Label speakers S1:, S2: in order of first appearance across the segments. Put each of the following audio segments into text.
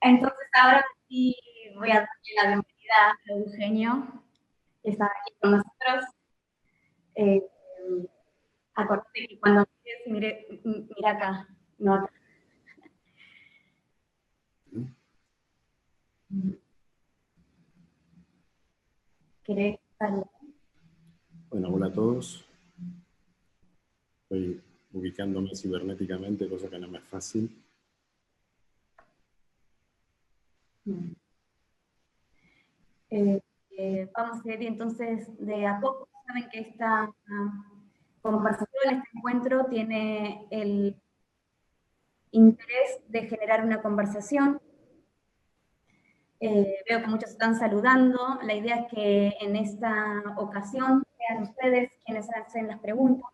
S1: Entonces ahora sí voy a darle la bienvenida a Eugenio, que está aquí con nosotros. Acordate que cuando mires, mira acá, no acá. ¿Querés saludar?
S2: Bueno, hola a todos. Estoy ubicándome cibernéticamente, cosa que no me es fácil.
S1: Vamos a ir entonces de a poco. Saben que esta conversación, este encuentro, tiene el interés de generar una conversación. Veo que muchos están saludando. La idea es que en esta ocasión sean ustedes quienes hacen las preguntas.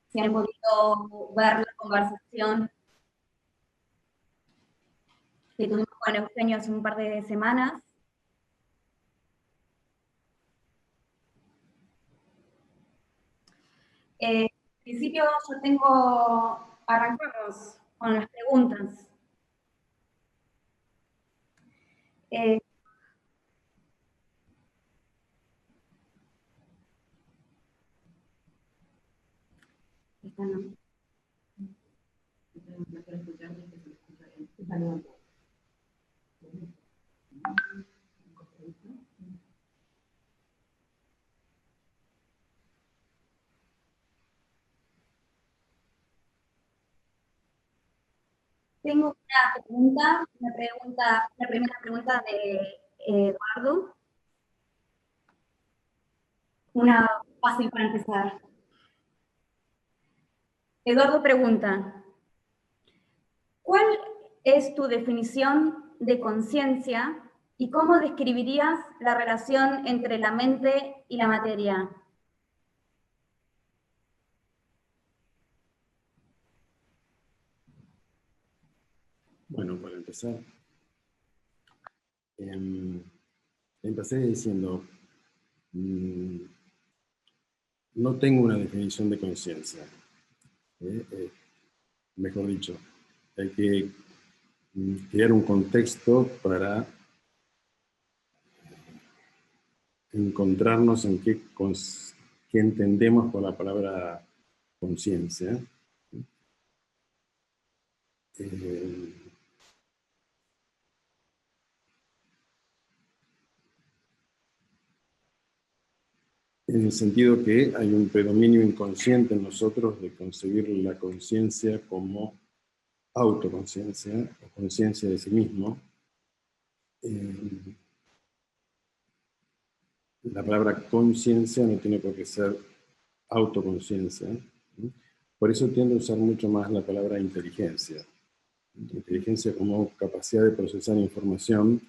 S1: Si han podido ver la conversación que tuvimos con Eugenio hace un par de semanas. En principio yo arrancamos con las preguntas. Esta no. Tengo una primera pregunta de Eduardo. Una fácil para empezar. Eduardo pregunta, ¿cuál es tu definición de conciencia y cómo describirías la relación entre la mente y la materia?
S2: Bueno, para empezar, empecé diciendo, no tengo una definición de conciencia. Mejor dicho, hay que crear un contexto para encontrarnos en qué entendemos por la palabra conciencia. En el sentido que hay un predominio inconsciente en nosotros de concebir la conciencia como autoconciencia o conciencia de sí mismo. La palabra conciencia no tiene por qué ser autoconciencia. Por eso tiendo a usar mucho más la palabra inteligencia. Inteligencia como capacidad de procesar información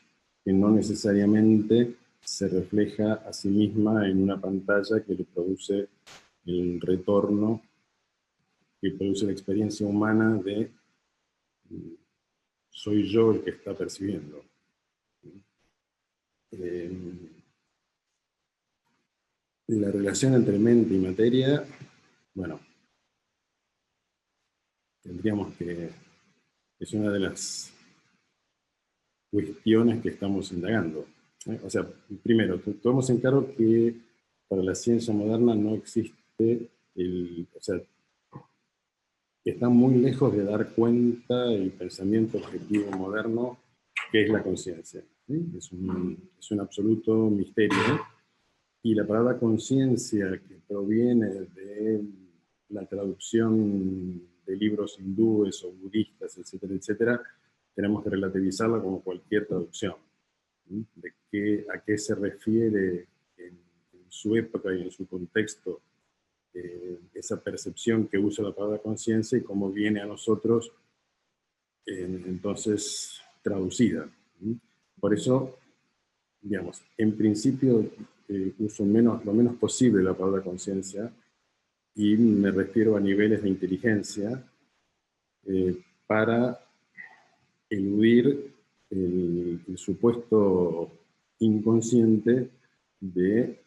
S2: que no necesariamente se refleja a sí misma en una pantalla que le produce el retorno, que produce la experiencia humana de soy yo el que está percibiendo. La relación entre mente y materia, bueno, tendríamos que, es una de las cuestiones que estamos indagando. O sea, primero, tomemos en claro que para la ciencia moderna no existe o sea, está muy lejos de dar cuenta el pensamiento objetivo moderno que es la conciencia. ¿Sí? Es un absoluto misterio. Y la palabra conciencia, que proviene de la traducción de libros hindúes o budistas, etcétera, etcétera, tenemos que relativizarla como cualquier traducción. De a qué se refiere en su época y en su contexto esa percepción que usa la palabra conciencia y cómo viene a nosotros entonces traducida. Por eso, digamos, en principio uso lo menos posible la palabra conciencia y me refiero a niveles de inteligencia para eludir el supuesto inconsciente de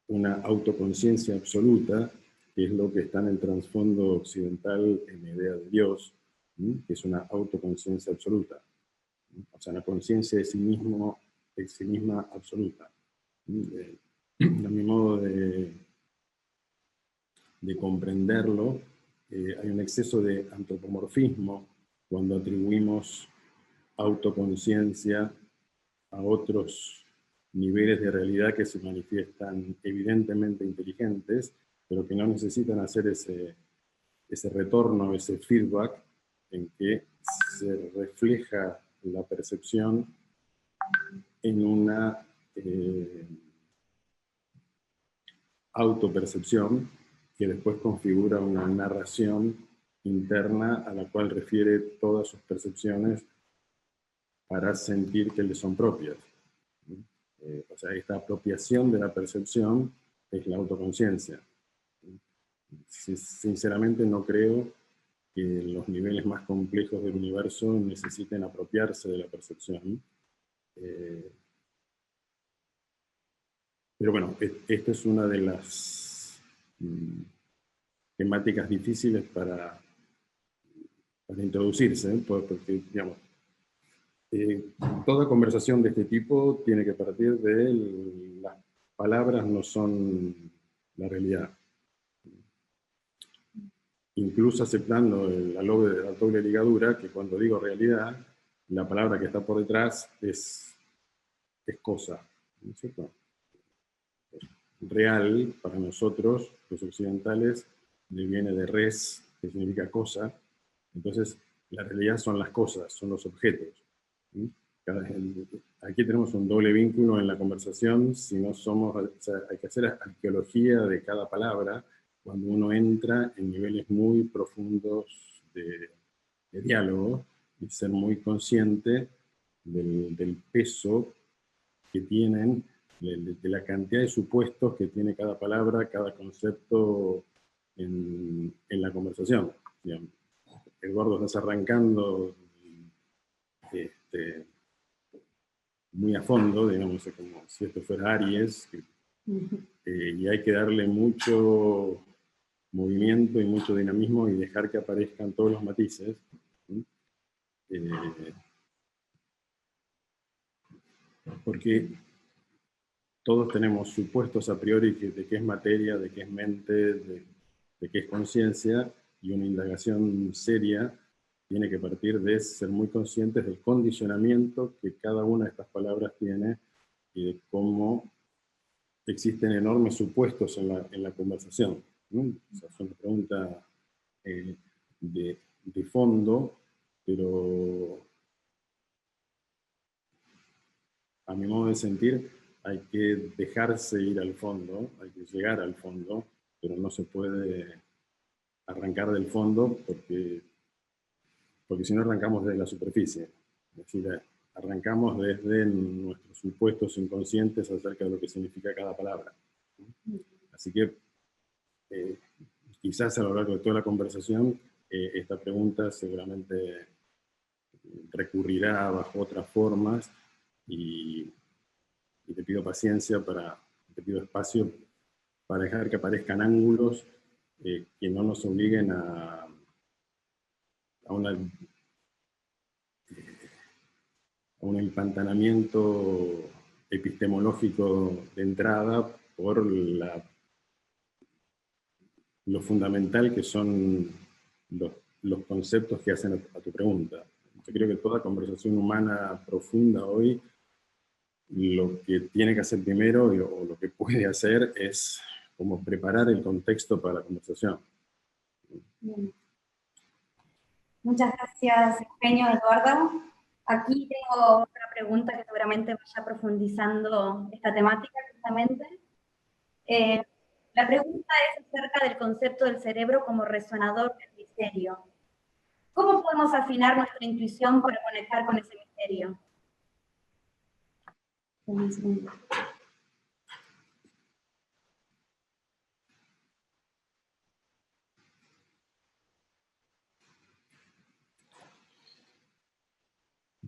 S2: una autoconciencia absoluta, que es lo que está en el trasfondo occidental en la idea de Dios, que es una autoconciencia absoluta. O sea, la conciencia de sí mismo, de sí misma absoluta. A mi modo de comprenderlo, hay un exceso de antropomorfismo cuando atribuimos autoconciencia a otros niveles de realidad que se manifiestan evidentemente inteligentes, pero que no necesitan hacer ese retorno, ese feedback en que se refleja la percepción en una autopercepción que después configura una narración interna a la cual refiere todas sus percepciones para sentir que le son propias. O sea, esta apropiación de la percepción es la autoconciencia. Sinceramente no creo que los niveles más complejos del universo necesiten apropiarse de la percepción. Pero bueno, esta es una de las temáticas difíciles para introducirse, porque, digamos, toda conversación de este tipo tiene que partir de las palabras no son la realidad. Incluso aceptando la doble ligadura, que cuando digo realidad, la palabra que está por detrás es cosa, ¿no es cierto? Real, para nosotros, los occidentales, viene de res, que significa cosa. Entonces, la realidad son las cosas, son los objetos. Aquí tenemos un doble vínculo en la conversación, si no somos, o sea, hay que hacer arqueología de cada palabra cuando uno entra en niveles muy profundos de diálogo y ser muy consciente del peso que tienen, de la cantidad de supuestos que tiene cada palabra, cada concepto en la conversación. Digamos, Eduardo, estás arrancando muy a fondo, digamos, como si esto fuera Aries, y hay que darle mucho movimiento y mucho dinamismo y dejar que aparezcan todos los matices. Porque todos tenemos supuestos a priori de qué es materia, de qué es mente, de qué es conciencia, y una indagación seria tiene que partir de ser muy conscientes del condicionamiento que cada una de estas palabras tiene y de cómo existen enormes supuestos en la conversación. O sea, es una pregunta de fondo, pero a mi modo de sentir hay que dejarse ir al fondo, hay que llegar al fondo, pero no se puede arrancar del fondo porque si no arrancamos desde la superficie. Es decir, arrancamos desde nuestros supuestos inconscientes acerca de lo que significa cada palabra. Así que quizás a lo largo de toda la conversación esta pregunta seguramente recurrirá bajo otras formas y te pido paciencia, te pido espacio para dejar que aparezcan ángulos que no nos obliguen a un empantanamiento epistemológico de entrada por lo fundamental que son los conceptos que hacen a tu pregunta. Yo creo que toda conversación humana profunda hoy, lo que tiene que hacer primero o lo que puede hacer es como preparar el contexto para la conversación.
S1: Bien. Muchas gracias, Eugenio, Eduardo. Aquí tengo otra pregunta que seguramente vaya profundizando esta temática justamente. La pregunta es acerca del concepto del cerebro como resonador del misterio. ¿Cómo podemos afinar nuestra intuición para conectar con ese misterio?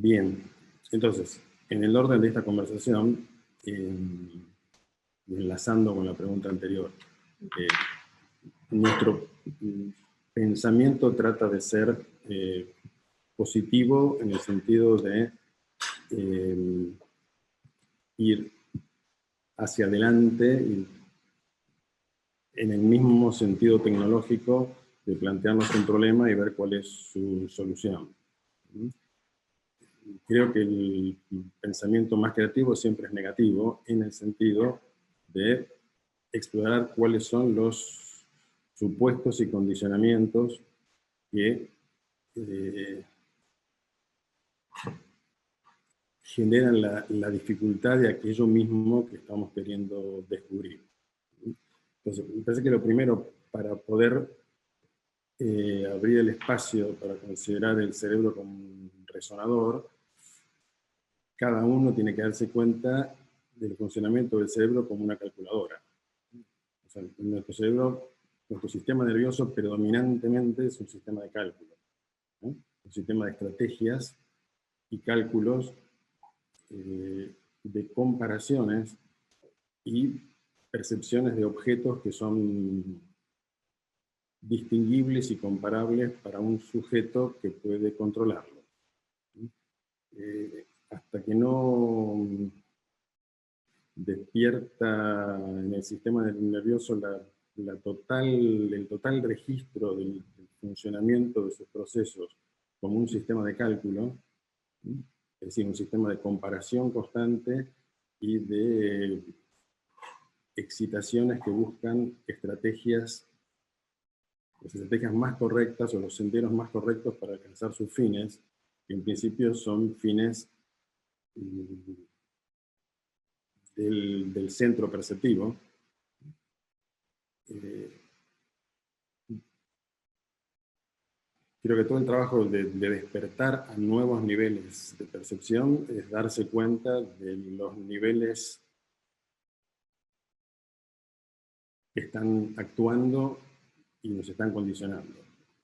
S2: Bien, entonces, en el orden de esta conversación, enlazando con la pregunta anterior, nuestro pensamiento trata de ser positivo en el sentido de ir hacia adelante y en el mismo sentido tecnológico de plantearnos un problema y ver cuál es su solución. Creo que el pensamiento más creativo siempre es negativo, en el sentido de explorar cuáles son los supuestos y condicionamientos que generan la dificultad de aquello mismo que estamos queriendo descubrir. Entonces, me parece que lo primero, para poder abrir el espacio para considerar el cerebro como un resonador, cada uno tiene que darse cuenta del funcionamiento del cerebro como una calculadora. O sea, nuestro cerebro, nuestro sistema nervioso predominantemente es un sistema de cálculo, ¿no? Un sistema de estrategias y cálculos, de comparaciones y percepciones de objetos que son distinguibles y comparables para un sujeto que puede controlarlo. Hasta que no despierta en el sistema nervioso el total registro del funcionamiento de sus procesos como un sistema de cálculo, es decir, un sistema de comparación constante y de excitaciones que buscan estrategias más correctas o los senderos más correctos para alcanzar sus fines, que en principio son fines del centro perceptivo. Creo que todo el trabajo de despertar a nuevos niveles de percepción es darse cuenta de los niveles que están actuando y nos están condicionando.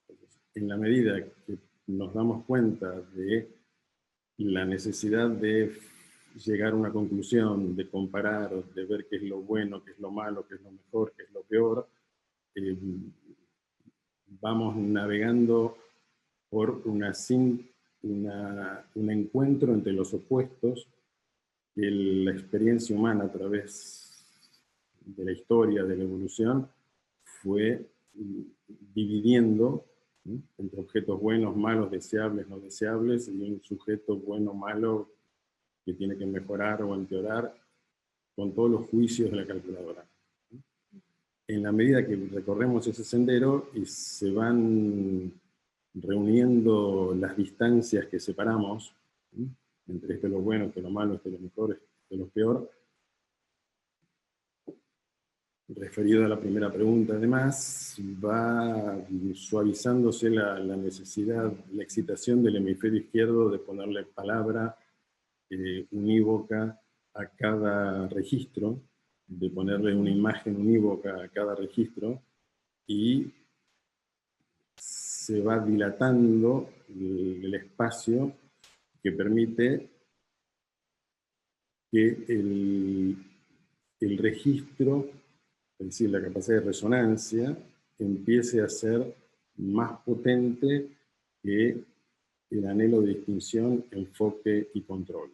S2: Entonces, en la medida que nos damos cuenta de la necesidad de llegar a una conclusión, de comparar, de ver qué es lo bueno, qué es lo malo, qué es lo mejor, qué es lo peor, vamos navegando por un encuentro entre los opuestos que la experiencia humana a través de la historia, de la evolución, fue dividiendo, ¿sí?, entre objetos buenos, malos, deseables, no deseables, y un sujeto bueno, malo, que tiene que mejorar o empeorar, con todos los juicios de la calculadora. En la medida que recorremos ese sendero y se van reuniendo las distancias que separamos, ¿sí?, entre esto es lo bueno, esto es lo malo, esto es lo mejor, esto es lo peor, referido a la primera pregunta, además, va suavizándose la necesidad, la excitación del hemisferio izquierdo de ponerle palabra unívoca a cada registro, de ponerle una imagen unívoca a cada registro, y se va dilatando el espacio que permite que el registro, es decir, la capacidad de resonancia, empiece a ser más potente que el anhelo de distinción, enfoque y control.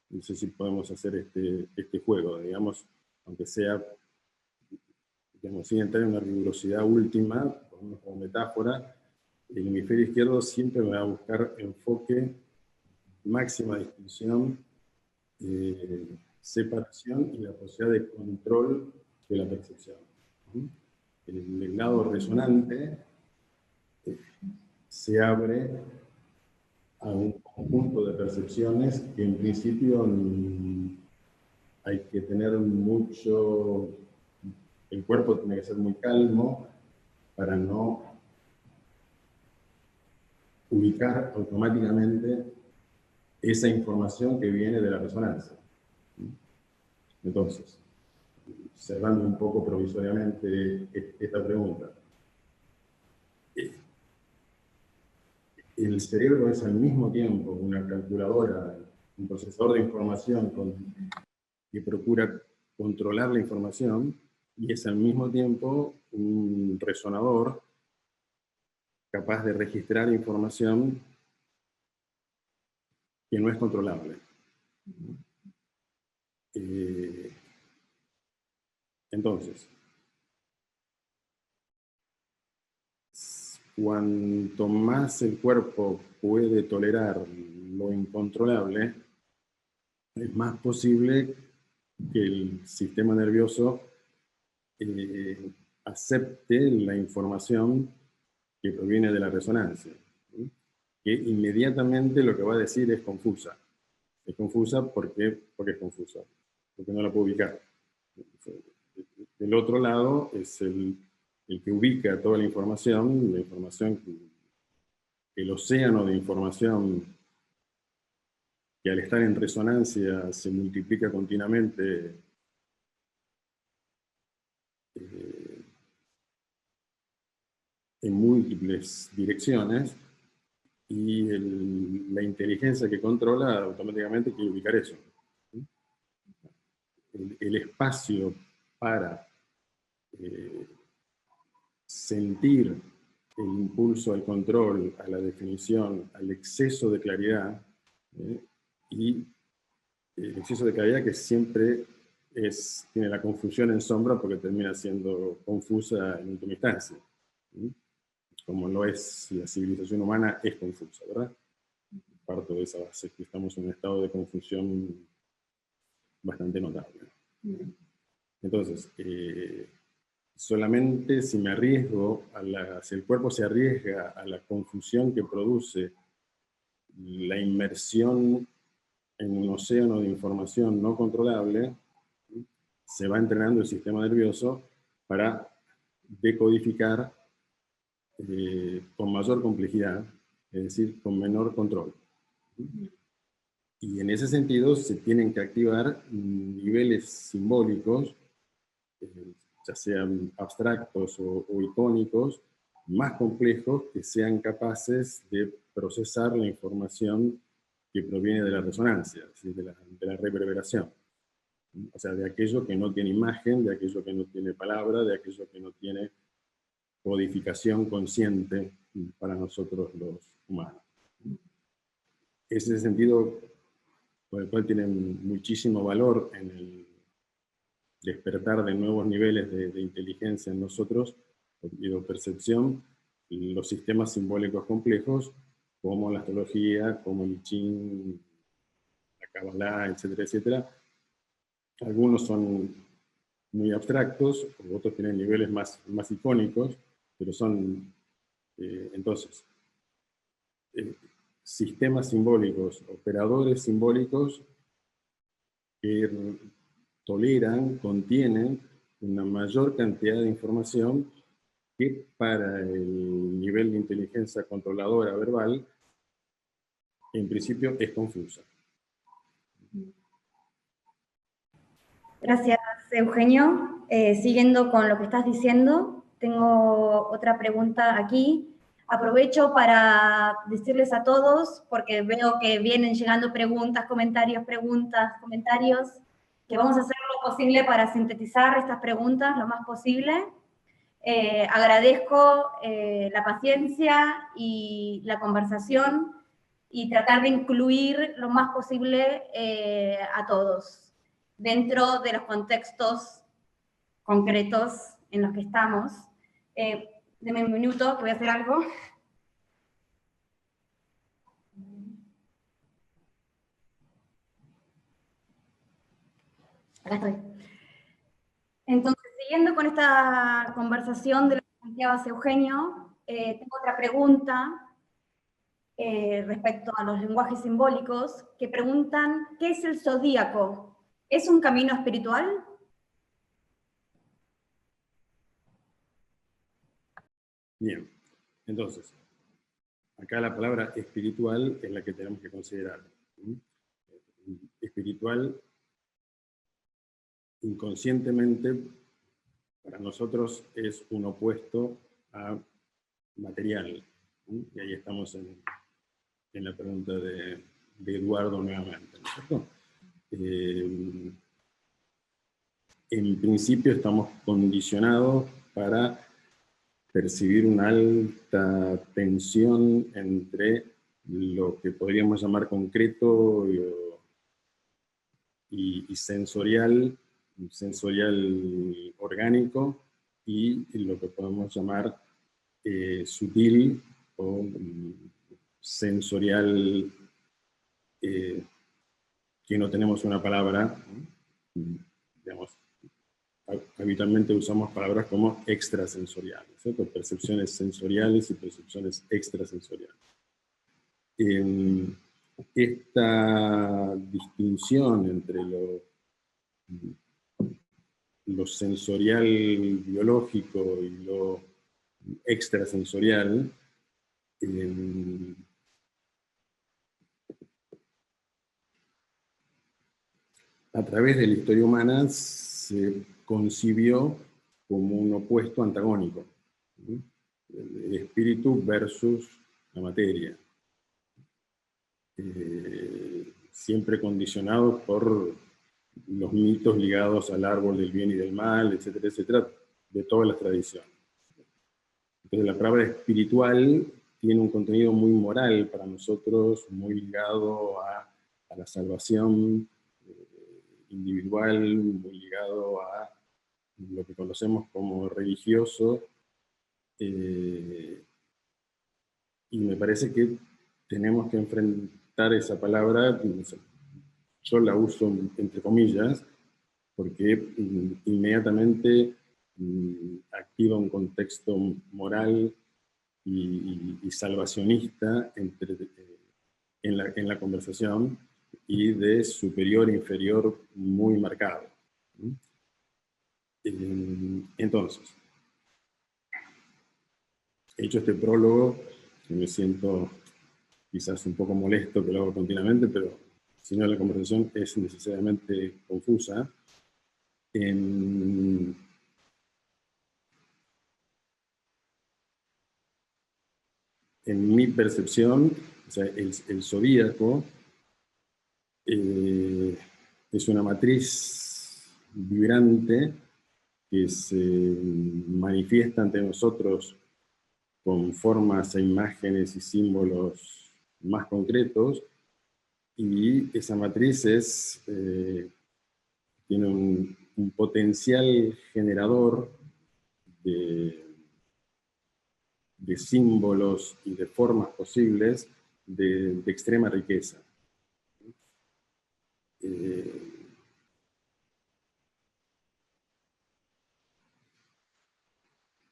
S2: No sé si podemos hacer este juego, digamos, aunque sea, digamos, sin entrar en una rigurosidad última, como metáfora, el hemisferio izquierdo siempre va a buscar enfoque, máxima distinción, separación y la posibilidad de control de la percepción. El lado resonante se abre a un conjunto de percepciones que en principio hay que tener mucho, el cuerpo tiene que ser muy calmo para no ubicar automáticamente esa información que viene de la resonancia. Entonces, cerrando un poco provisoriamente esta pregunta, el cerebro es al mismo tiempo una calculadora, un procesador de información que procura controlar la información y es al mismo tiempo un resonador capaz de registrar información que no es controlable. Entonces, cuanto más el cuerpo puede tolerar lo incontrolable, es más posible que el sistema nervioso acepte la información que proviene de la resonancia, ¿sí? Que inmediatamente lo que va a decir es confusa. Es confusa porque es confusa, porque no la puedo ubicar. Del otro lado es el que ubica toda la información el océano de información que al estar en resonancia se multiplica continuamente en múltiples direcciones, y la inteligencia que controla automáticamente quiere ubicar eso. El espacio para sentir el impulso al control, a la definición, al exceso de claridad, y el exceso de claridad que siempre tiene la confusión en sombra porque termina siendo confusa en última instancia. Como lo es la civilización humana, es confusa, ¿verdad? Parto de esa base, que estamos en un estado de confusión bastante notable. Entonces, solamente si me arriesgo, si el cuerpo se arriesga a la confusión que produce la inmersión en un océano de información no controlable, se va entrenando el sistema nervioso para decodificar con mayor complejidad, es decir, con menor control. Y en ese sentido se tienen que activar niveles simbólicos, ya sean abstractos o icónicos, más complejos, que sean capaces de procesar la información que proviene de la resonancia, es decir, de la reverberación. O sea, de aquello que no tiene imagen, de aquello que no tiene palabra, de aquello que no tiene codificación consciente para nosotros los humanos. Ese sentido, por el cual tiene muchísimo valor en el despertar de nuevos niveles de inteligencia en nosotros y de percepción, los sistemas simbólicos complejos, como la astrología, como el I Ching, la Kabbalah, etcétera, etcétera. Algunos son muy abstractos, otros tienen niveles más icónicos, pero son, entonces, sistemas simbólicos, operadores simbólicos que toleran, contienen una mayor cantidad de información que para el nivel de inteligencia controladora verbal, en principio es confusa.
S1: Gracias, Eugenio. Siguiendo con lo que estás diciendo, tengo otra pregunta aquí. Aprovecho para decirles a todos, porque veo que vienen llegando preguntas, comentarios, que vamos a hacer lo posible para sintetizar estas preguntas lo más posible. Agradezco la paciencia y la conversación y tratar de incluir lo más posible a todos dentro de los contextos concretos en los que estamos. Deme un minuto que voy a hacer algo. Acá estoy. Entonces, siguiendo con esta conversación de lo que planteabas, Eugenio, tengo otra pregunta respecto a los lenguajes simbólicos, que preguntan, ¿qué es el zodíaco? ¿Es un camino espiritual?
S2: Bien, entonces, acá la palabra espiritual es la que tenemos que considerar. Espiritual, inconscientemente, para nosotros es un opuesto a material. Y ahí estamos en la pregunta de Eduardo nuevamente, ¿no es cierto? en principio estamos condicionados para percibir una alta tensión entre lo que podríamos llamar concreto y sensorial orgánico, y lo que podemos llamar sutil o sensorial, que no tenemos una palabra, digamos, habitualmente usamos palabras como extrasensoriales, ¿cierto? Percepciones sensoriales y percepciones extrasensoriales. Esta distinción entre lo sensorial biológico y lo extrasensorial a través de la historia humana se concibió como un opuesto antagónico, ¿sí? El espíritu versus la materia, siempre condicionados por los mitos ligados al árbol del bien y del mal, etcétera, etcétera, de todas las tradiciones. Entonces la palabra espiritual tiene un contenido muy moral para nosotros, muy ligado a la salvación individual, muy ligado a lo que conocemos como religioso, y me parece que tenemos que enfrentar esa palabra. Yo la uso entre comillas, porque inmediatamente activa un contexto moral y salvacionista en la conversación, y de superior e inferior muy marcado. Entonces, hecho este prólogo, que me siento quizás un poco molesto que lo hago continuamente, pero si no la conversación es necesariamente confusa. En mi percepción, o sea, el zodíaco es una matriz vibrante que se manifiesta ante nosotros con formas e imágenes y símbolos más concretos, y esa matriz tiene un potencial generador de símbolos y de formas posibles de extrema riqueza.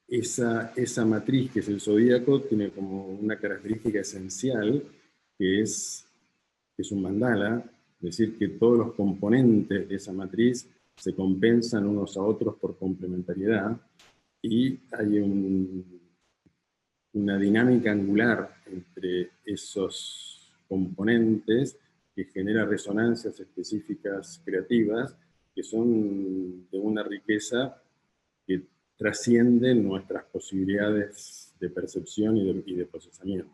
S2: Esa matriz, que es el zodíaco, tiene como una característica esencial, que es un mandala, es decir, que todos los componentes de esa matriz se compensan unos a otros por complementariedad, y hay una dinámica angular entre esos componentes que genera resonancias específicas creativas que son de una riqueza que trasciende nuestras posibilidades de percepción y de procesamiento.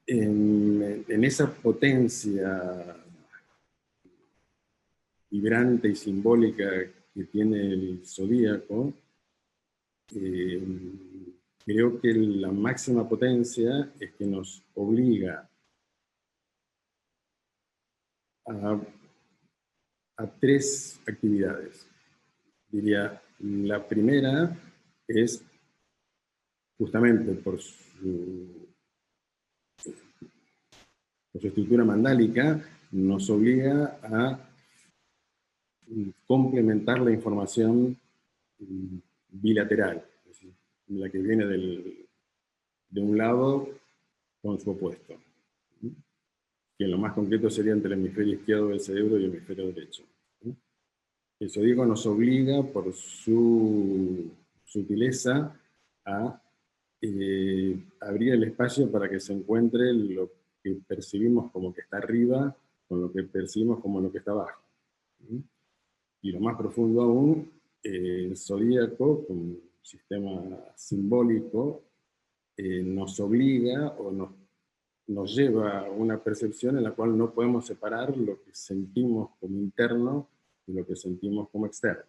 S2: En esa potencia vibrante y simbólica que tiene el zodíaco, creo que la máxima potencia es que nos obliga a tres actividades. Diría, la primera es, justamente por su estructura mandálica, nos obliga a complementar la información bilateral, es decir, la que viene de un lado con su opuesto, que en lo más concreto sería entre el hemisferio izquierdo del cerebro y el hemisferio derecho. El zodíaco nos obliga, por su sutileza, a abrir el espacio para que se encuentre lo que percibimos como que está arriba con lo que percibimos como lo que está abajo. Y lo más profundo aún, el zodíaco, como un sistema simbólico, nos obliga o nos nos lleva a una percepción en la cual no podemos separar lo que sentimos como interno y lo que sentimos como externo.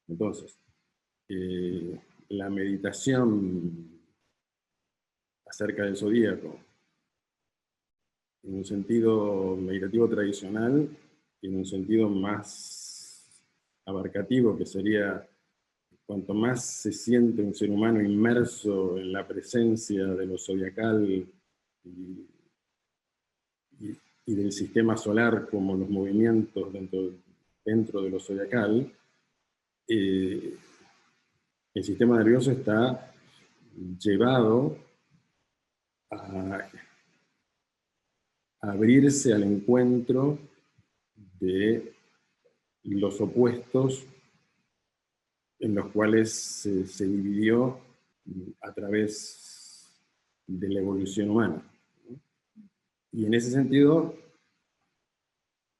S2: Entonces, la meditación acerca del zodíaco, en un sentido meditativo tradicional y en un sentido más abarcativo, que sería cuanto más se siente un ser humano inmerso en la presencia de lo zodiacal y del sistema solar como los movimientos dentro de lo zodiacal, el sistema nervioso está llevado a abrirse al encuentro de los opuestos en los cuales se dividió a través de la evolución humana. Y en ese sentido,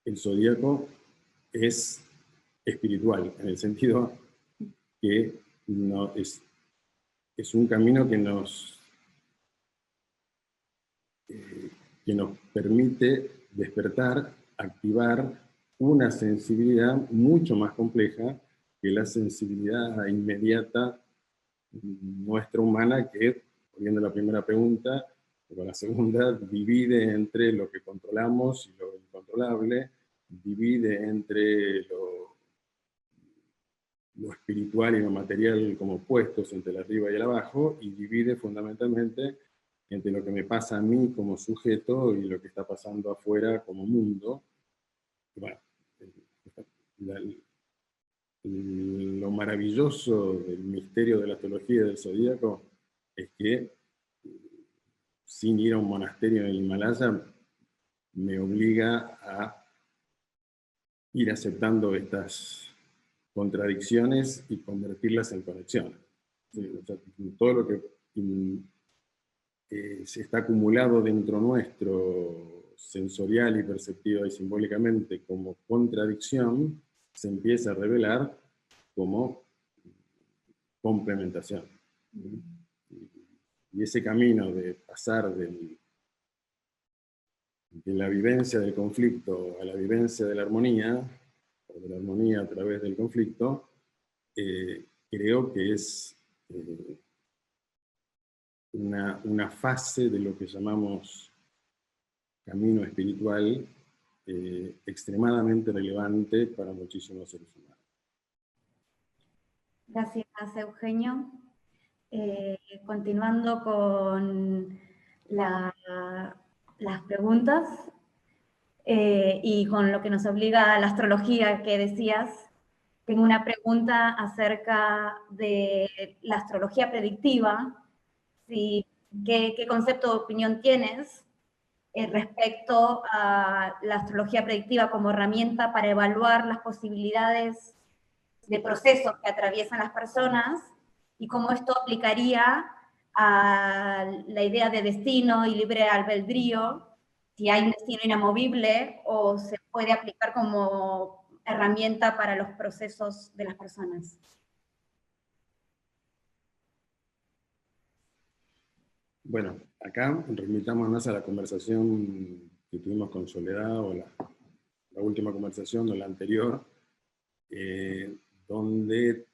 S2: el zodíaco es espiritual, en el sentido que no, es un camino que nos permite despertar, activar una sensibilidad mucho más compleja que la sensibilidad inmediata nuestra humana, que, volviendo a la primera pregunta, con la segunda, divide entre lo que controlamos y lo incontrolable, divide entre lo espiritual y lo material como opuestos entre el arriba y el abajo, y divide fundamentalmente entre lo que me pasa a mí como sujeto y lo que está pasando afuera como mundo. Bueno, lo maravilloso del misterio de la astrología y del zodíaco es que, sin ir a un monasterio en el Himalaya, me obliga a ir aceptando estas contradicciones y convertirlas en conexiones. Sí, o sea, todo lo que se está acumulado dentro nuestro, sensorial y perceptiva y simbólicamente, como contradicción, se empieza a revelar como complementación. Y ese camino de pasar de la vivencia del conflicto a la vivencia de la armonía, o de la armonía a través del conflicto, creo que es una fase de lo que llamamos camino espiritual extremadamente relevante para muchísimos seres humanos.
S1: Gracias, Eugenio. Continuando con las preguntas y con lo que nos obliga a la astrología que decías, tengo una pregunta acerca de la astrología predictiva. ¿Qué concepto de opinión tienes respecto a la astrología predictiva como herramienta para evaluar las posibilidades de procesos que atraviesan las personas y cómo esto aplicaría a la idea de destino y libre albedrío, si hay un destino inamovible o se puede aplicar como herramienta para los procesos de las personas?
S2: Bueno, acá remitámonos a la conversación que tuvimos con Soledad, o la última conversación o la anterior, donde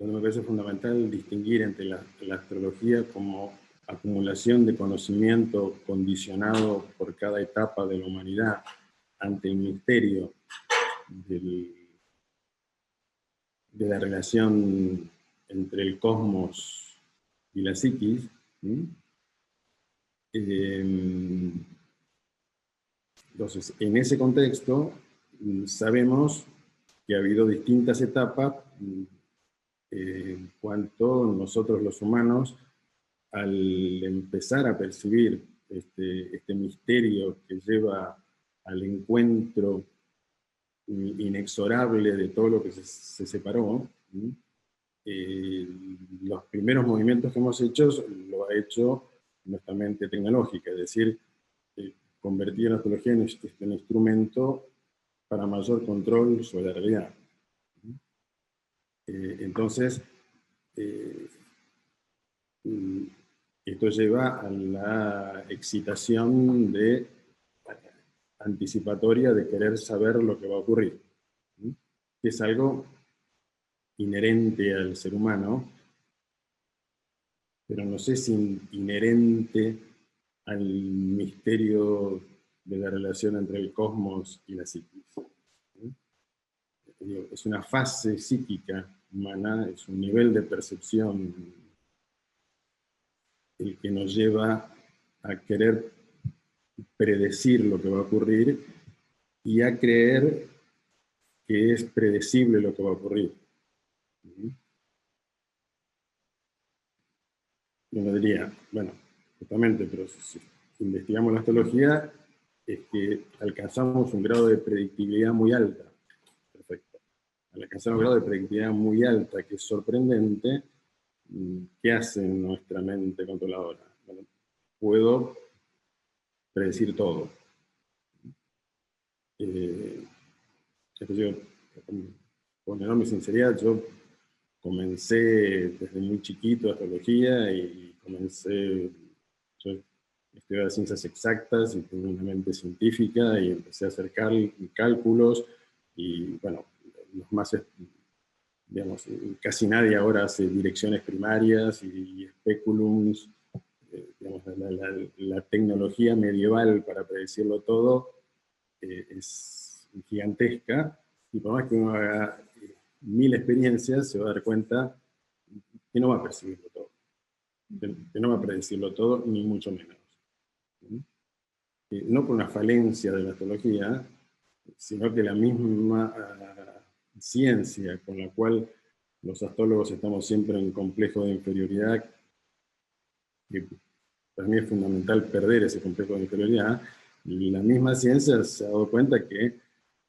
S2: me parece fundamental distinguir entre la astrología como acumulación de conocimiento condicionado por cada etapa de la humanidad ante el misterio de la relación entre el cosmos y la psiquis. Entonces, en ese contexto, sabemos que ha habido distintas etapas en cuanto nosotros los humanos, al empezar a percibir este misterio que lleva al encuentro inexorable de todo lo que se separó, los primeros movimientos que hemos hecho lo ha hecho nuestra mente tecnológica, es decir, convertir la astrología en un instrumento para mayor control sobre la realidad. Entonces, Esto lleva a la excitación anticipatoria de querer saber lo que va a ocurrir, que es algo inherente al ser humano, pero no sé si inherente al misterio de la relación entre el cosmos y la psiquis. Es una fase psíquica humana, es un nivel de percepción el que nos lleva a querer predecir lo que va a ocurrir y a creer que es predecible lo que va a ocurrir. Uno diría, bueno, justamente, pero si investigamos la astrología, es que alcanzamos un grado de predictibilidad muy alta. Perfecto. Al alcanzar un grado de predictibilidad muy alta, que es sorprendente, ¿qué hace nuestra mente controladora? Bueno, puedo predecir todo. Yo, con enorme sinceridad, yo comencé desde muy chiquito astrología y yo estudiaba ciencias exactas y tengo una mente científica y empecé a hacer cálculos y bueno, digamos, casi nadie ahora hace direcciones primarias y especulums, digamos, la tecnología medieval para predecirlo todo es gigantesca, y por más que uno haga 1000 experiencias, se va a dar cuenta que no va a percibirlo todo, que no va a predecirlo todo, ni mucho menos. No por una falencia de la astrología, sino que la misma ciencia con la cual los astrólogos estamos siempre en complejo de inferioridad, que para mí es fundamental perder ese complejo de inferioridad, y la misma ciencia se ha dado cuenta que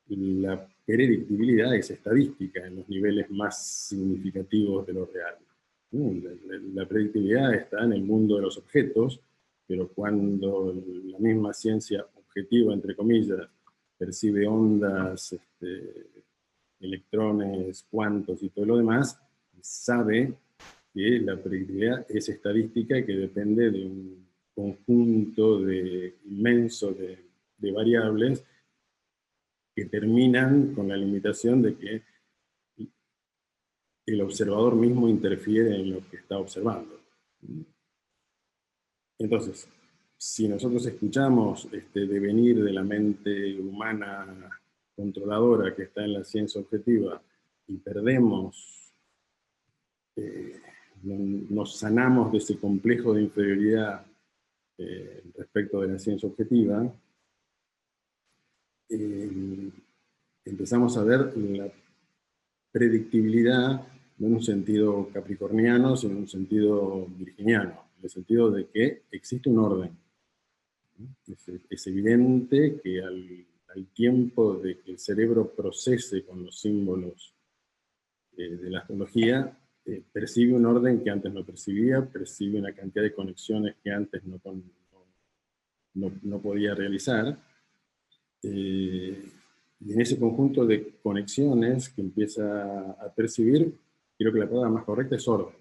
S2: la predictibilidad es estadística en los niveles más significativos de lo real. La predictibilidad está en el mundo de los objetos, pero cuando la misma ciencia objetiva, entre comillas, percibe ondas, electrones, cuantos y todo lo demás, sabe que la predictibilidad es estadística y que depende de un conjunto inmenso de variables que terminan con la limitación de que el observador mismo interfiere en lo que está observando. Entonces, si nosotros escuchamos este devenir de la mente humana controladora que está en la ciencia objetiva y perdemos, nos sanamos de ese complejo de inferioridad respecto de la ciencia objetiva, empezamos a ver la predictibilidad no en un sentido capricorniano, sino en un sentido virginiano, en el sentido de que existe un orden. Es evidente que al tiempo de que el cerebro procese con los símbolos de la astrología, percibe un orden que antes no percibía, percibe una cantidad de conexiones que antes no podía realizar. Y en ese conjunto de conexiones que empieza a percibir, creo que la palabra más correcta es orden.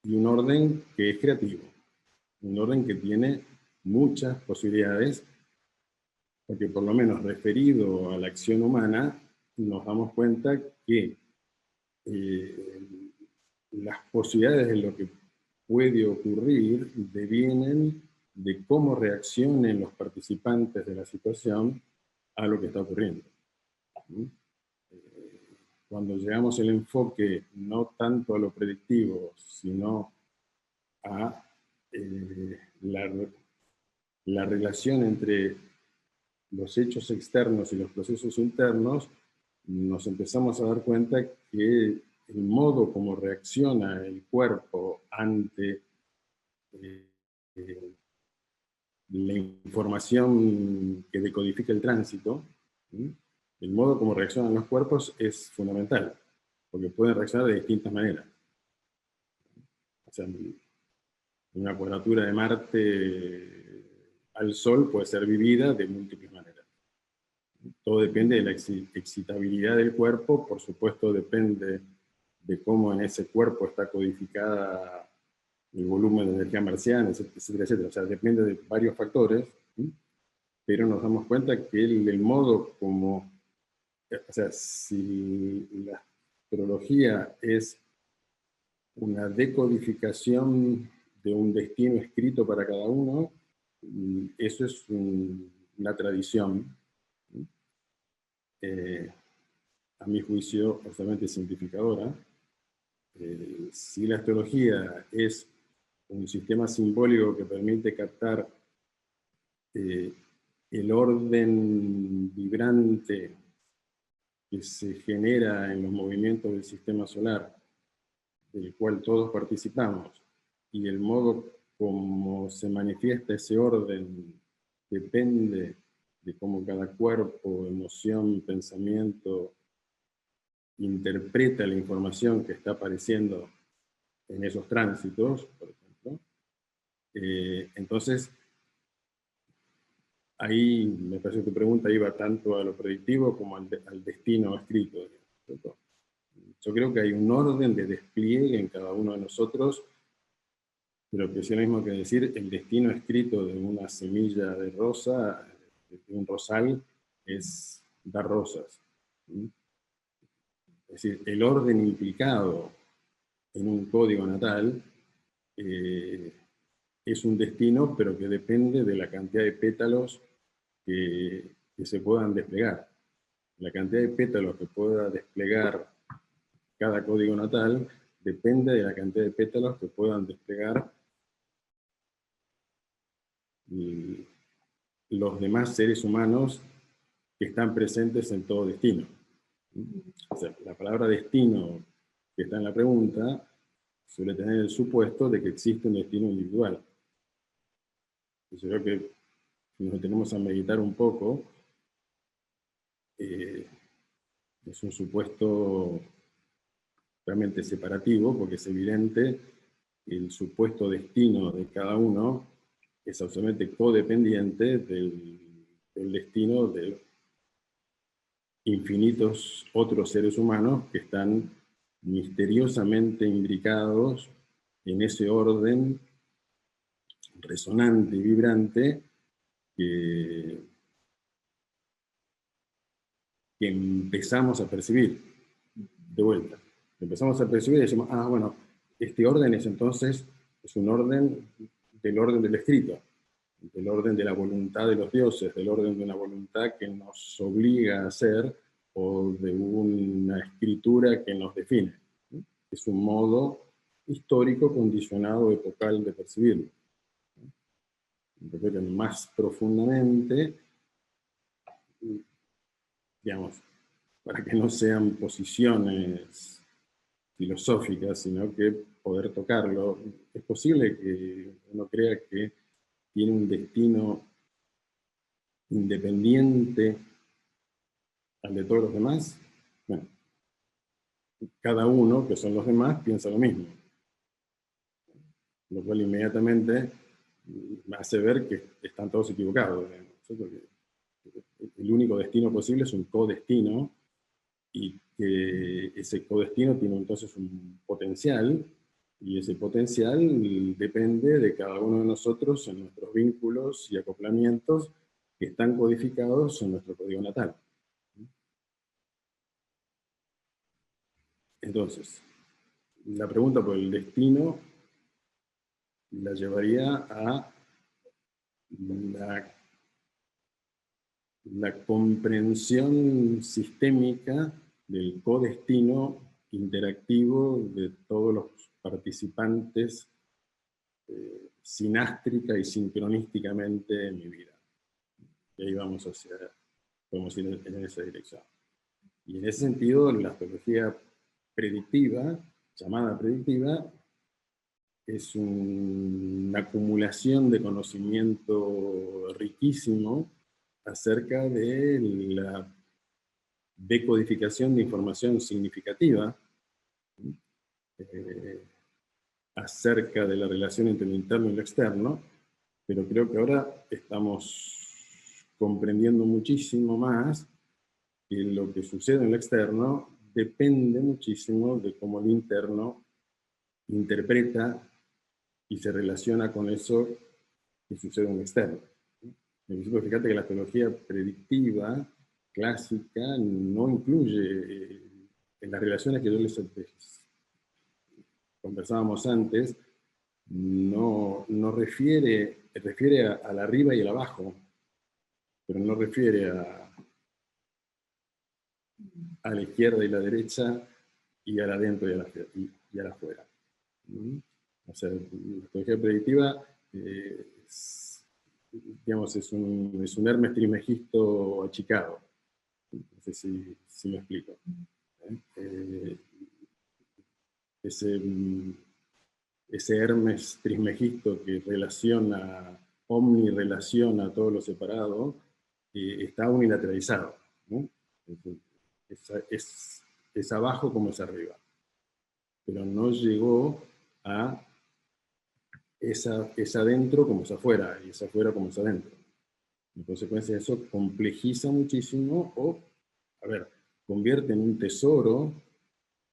S2: Y un orden que es creativo, un orden que tiene muchas posibilidades, porque por lo menos referido a la acción humana, nos damos cuenta que las posibilidades de lo que puede ocurrir devienen de cómo reaccionen los participantes de la situación a lo que está ocurriendo. Cuando llegamos el enfoque no tanto a lo predictivo, sino a la relación entre los hechos externos y los procesos internos, nos empezamos a dar cuenta que el modo como reacciona el cuerpo ante la información que decodifica el tránsito, el modo como reaccionan los cuerpos es fundamental, porque pueden reaccionar de distintas maneras. O sea, una cuadratura de Marte al Sol puede ser vivida de múltiples maneras. Todo depende de la excitabilidad del cuerpo, por supuesto depende de cómo en ese cuerpo está codificada el volumen de energía marciana, etcétera, etcétera. O sea, depende de varios factores, ¿sí? Pero nos damos cuenta que el modo como, o sea, si la astrología es una decodificación de un destino escrito para cada uno, eso es una tradición, a mi juicio, absolutamente simplificadora. Si la astrología es un sistema simbólico que permite captar el orden vibrante que se genera en los movimientos del sistema solar, del cual todos participamos, y el modo como se manifiesta ese orden depende de cómo cada cuerpo, emoción, pensamiento interpreta la información que está apareciendo en esos tránsitos, por ejemplo. Entonces, ahí me parece que tu pregunta iba tanto a lo predictivo como al destino escrito. ¿Cierto? Yo creo que hay un orden de despliegue en cada uno de nosotros, pero que es lo mismo que decir el destino escrito de una semilla de rosa, de un rosal, es dar rosas. Es decir, el orden implicado en un código natal es un destino, pero que depende de la cantidad de pétalos que se puedan desplegar. La cantidad de pétalos que pueda desplegar cada código natal depende de la cantidad de pétalos que puedan desplegar los demás seres humanos que están presentes en todo destino. O sea, la palabra destino que está en la pregunta suele tener el supuesto de que existe un destino individual. Y yo creo que si nos detenemos a meditar un poco, es un supuesto realmente separativo, porque es evidente que el supuesto destino de cada uno es absolutamente codependiente del destino de infinitos otros seres humanos que están misteriosamente imbricados en ese orden resonante y vibrante que empezamos a percibir de vuelta. Empezamos a percibir y decimos, ah, bueno, este orden es entonces, es un orden del escrito, del orden de la voluntad de los dioses, del orden de una voluntad que nos obliga a hacer, o de una escritura que nos define. Es un modo histórico, condicionado, epocal de percibirlo. Entonces, más profundamente, digamos, para que no sean posiciones filosóficas, sino que poder tocarlo. Es posible que uno crea que tiene un destino independiente al de todos los demás. Bueno, cada uno, que son los demás, piensa lo mismo. Lo cual inmediatamente me hace ver que están todos equivocados. El único destino posible es un codestino, y que ese codestino tiene entonces un potencial, y ese potencial depende de cada uno de nosotros en nuestros vínculos y acoplamientos que están codificados en nuestro código natal. Entonces, la pregunta por el destino la llevaría a la comprensión sistémica del codestino interactivo de todos los participantes sinástrica y sincronísticamente en mi vida. Y ahí podemos ir en esa dirección. Y en ese sentido, la astrología predictiva, llamada predictiva, es una acumulación de conocimiento riquísimo acerca de la decodificación de información significativa, acerca de la relación entre lo interno y lo externo, pero creo que ahora estamos comprendiendo muchísimo más que lo que sucede en lo externo depende muchísimo de cómo el interno interpreta y se relaciona con eso que sucede en el externo. En principio, fíjate que la teología predictiva clásica no incluye, en las relaciones que yo les conversábamos antes, no refiere al arriba y al abajo, pero no refiere a la izquierda y la derecha, y al adentro y a la afuera. O sea, la teología predictiva digamos, es un Hermes Trismegisto achicado. No sé si me explico. Ese Hermes Trismegisto que omnirelaciona todo lo separado, está unilateralizado, ¿no? Es abajo como es arriba. Pero no llegó a es adentro como es afuera, y es afuera como es adentro. En consecuencia, eso complejiza muchísimo, convierte en un tesoro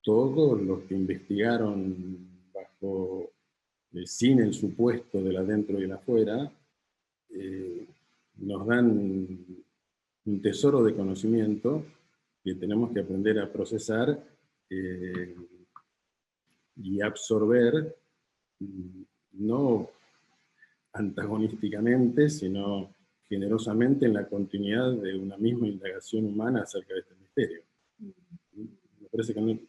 S2: todos los que investigaron sin el supuesto del adentro y el afuera, nos dan un tesoro de conocimiento que tenemos que aprender a procesar y absorber, no antagonísticamente, sino generosamente en la continuidad de una misma indagación humana acerca de este misterio. Me parece que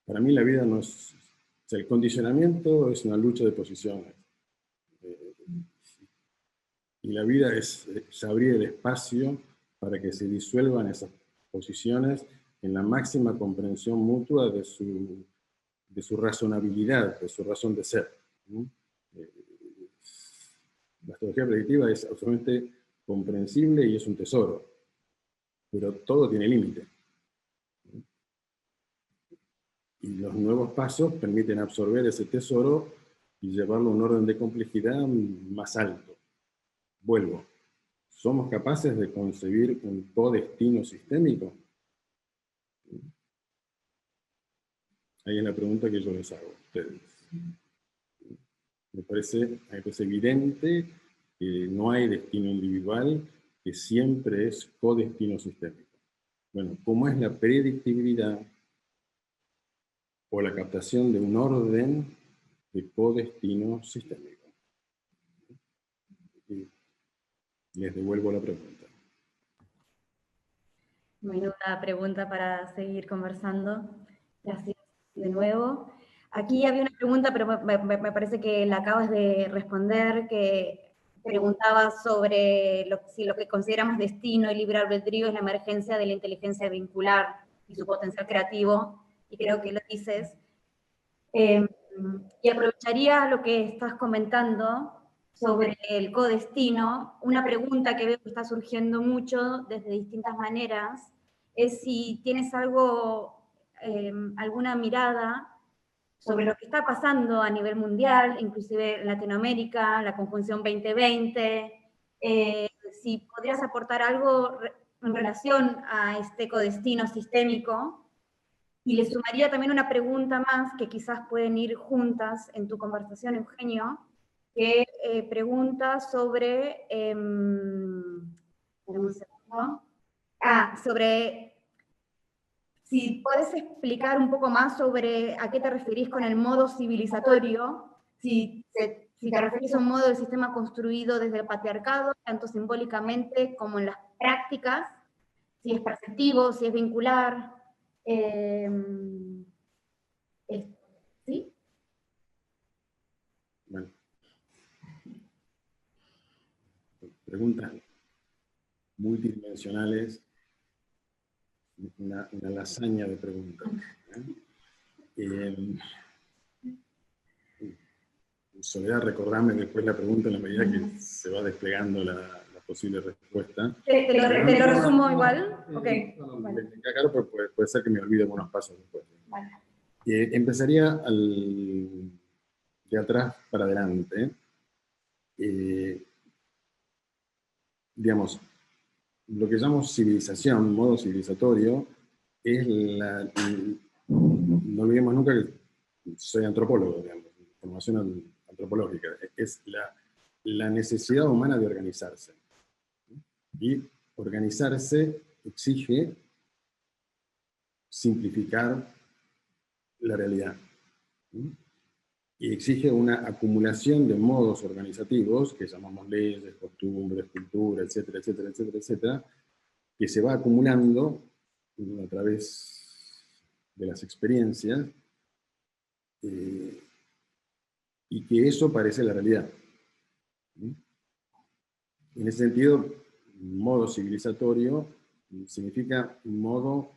S2: para mí la vida no es... O sea, el condicionamiento es una lucha de posiciones. Y la vida es abrir el espacio para que se disuelvan esas posiciones en la máxima comprensión mutua de su razonabilidad, de su razón de ser. La teología predictiva es absolutamente comprensible y es un tesoro, pero todo tiene límite. Y los nuevos pasos permiten absorber ese tesoro y llevarlo a un orden de complejidad más alto. Vuelvo. ¿Somos capaces de concebir un codestino sistémico? Ahí es la pregunta que yo les hago a ustedes. Me parece evidente que no hay destino individual, que siempre es codestino sistémico. Bueno, ¿cómo es la predictibilidad o la captación de un orden de codestino sistémico? Y les devuelvo la pregunta.
S1: Menuda pregunta para seguir conversando. Gracias de nuevo. Aquí había una pregunta, pero me parece que la acabas de responder, que preguntaba sobre si lo que consideramos destino y libre albedrío es la emergencia de la inteligencia vincular y su potencial creativo, y creo que lo dices. Y aprovecharía lo que estás comentando sobre el codestino. Una pregunta que veo que está surgiendo mucho desde distintas maneras es si tienes alguna mirada sobre lo que está pasando a nivel mundial, inclusive en Latinoamérica, la conjunción 2020, si podrías aportar algo en relación a este codestino sistémico. Y le sumaría también una pregunta más que quizás pueden ir juntas en tu conversación, Eugenio, que pregunta sobre, sobre si puedes explicar un poco más sobre a qué te referís con el modo civilizatorio, si te referís a un modo del sistema construido desde el patriarcado, tanto simbólicamente como en las prácticas, si es perceptivo, si es vincular. ¿Sí?
S2: Bueno. Preguntas multidimensionales, una lasaña de preguntas. Soledad, recordame después la pregunta en la medida que se va desplegando la posible respuesta.
S1: ¿Te lo resumo igual? Okay.
S2: Claro, pero puede ser que me olvide algunos pasos después.
S1: Vale.
S2: Empezaría de atrás para adelante. Digamos, lo que llamamos civilización, modo civilizatorio, es no olvidemos nunca que soy antropólogo, digamos, formación antropológica, es la necesidad humana de organizarse. Y organizarse exige simplificar la realidad. Y exige una acumulación de modos organizativos, que llamamos leyes, costumbres, cultura, etcétera, etcétera, etcétera, etcétera, que se va acumulando a través de las experiencias, y que eso parece la realidad. En ese sentido, modo civilizatorio significa un modo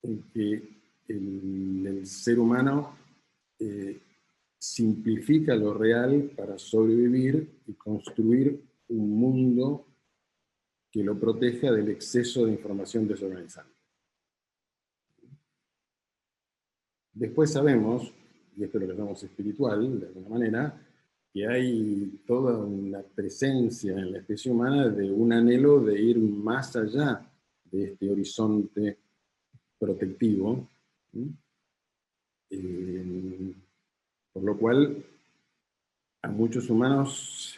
S2: en que el ser humano simplifica lo real para sobrevivir y construir un mundo que lo proteja del exceso de información desorganizante. Después sabemos, y esto es lo que llamamos espiritual, de alguna manera, que hay toda una presencia en la especie humana de un anhelo de ir más allá de este horizonte protectivo, por lo cual a muchos humanos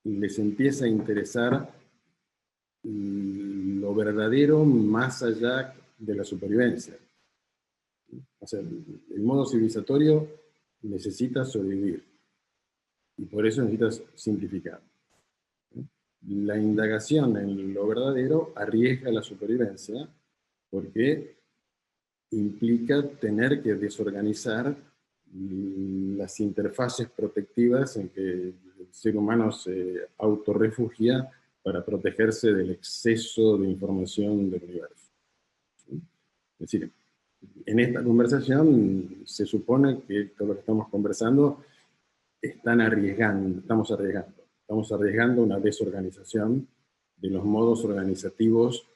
S2: les empieza a interesar lo verdadero más allá de la supervivencia. O sea, el modo civilizatorio necesita sobrevivir y por eso necesita simplificar. La indagación en lo verdadero arriesga la supervivencia porque implica tener que desorganizar las interfaces protectivas en que el ser humano se autorrefugia para protegerse del exceso de información del universo. Es decir, en esta conversación se supone que todo lo que estamos conversando estamos arriesgando una desorganización de los modos organizativos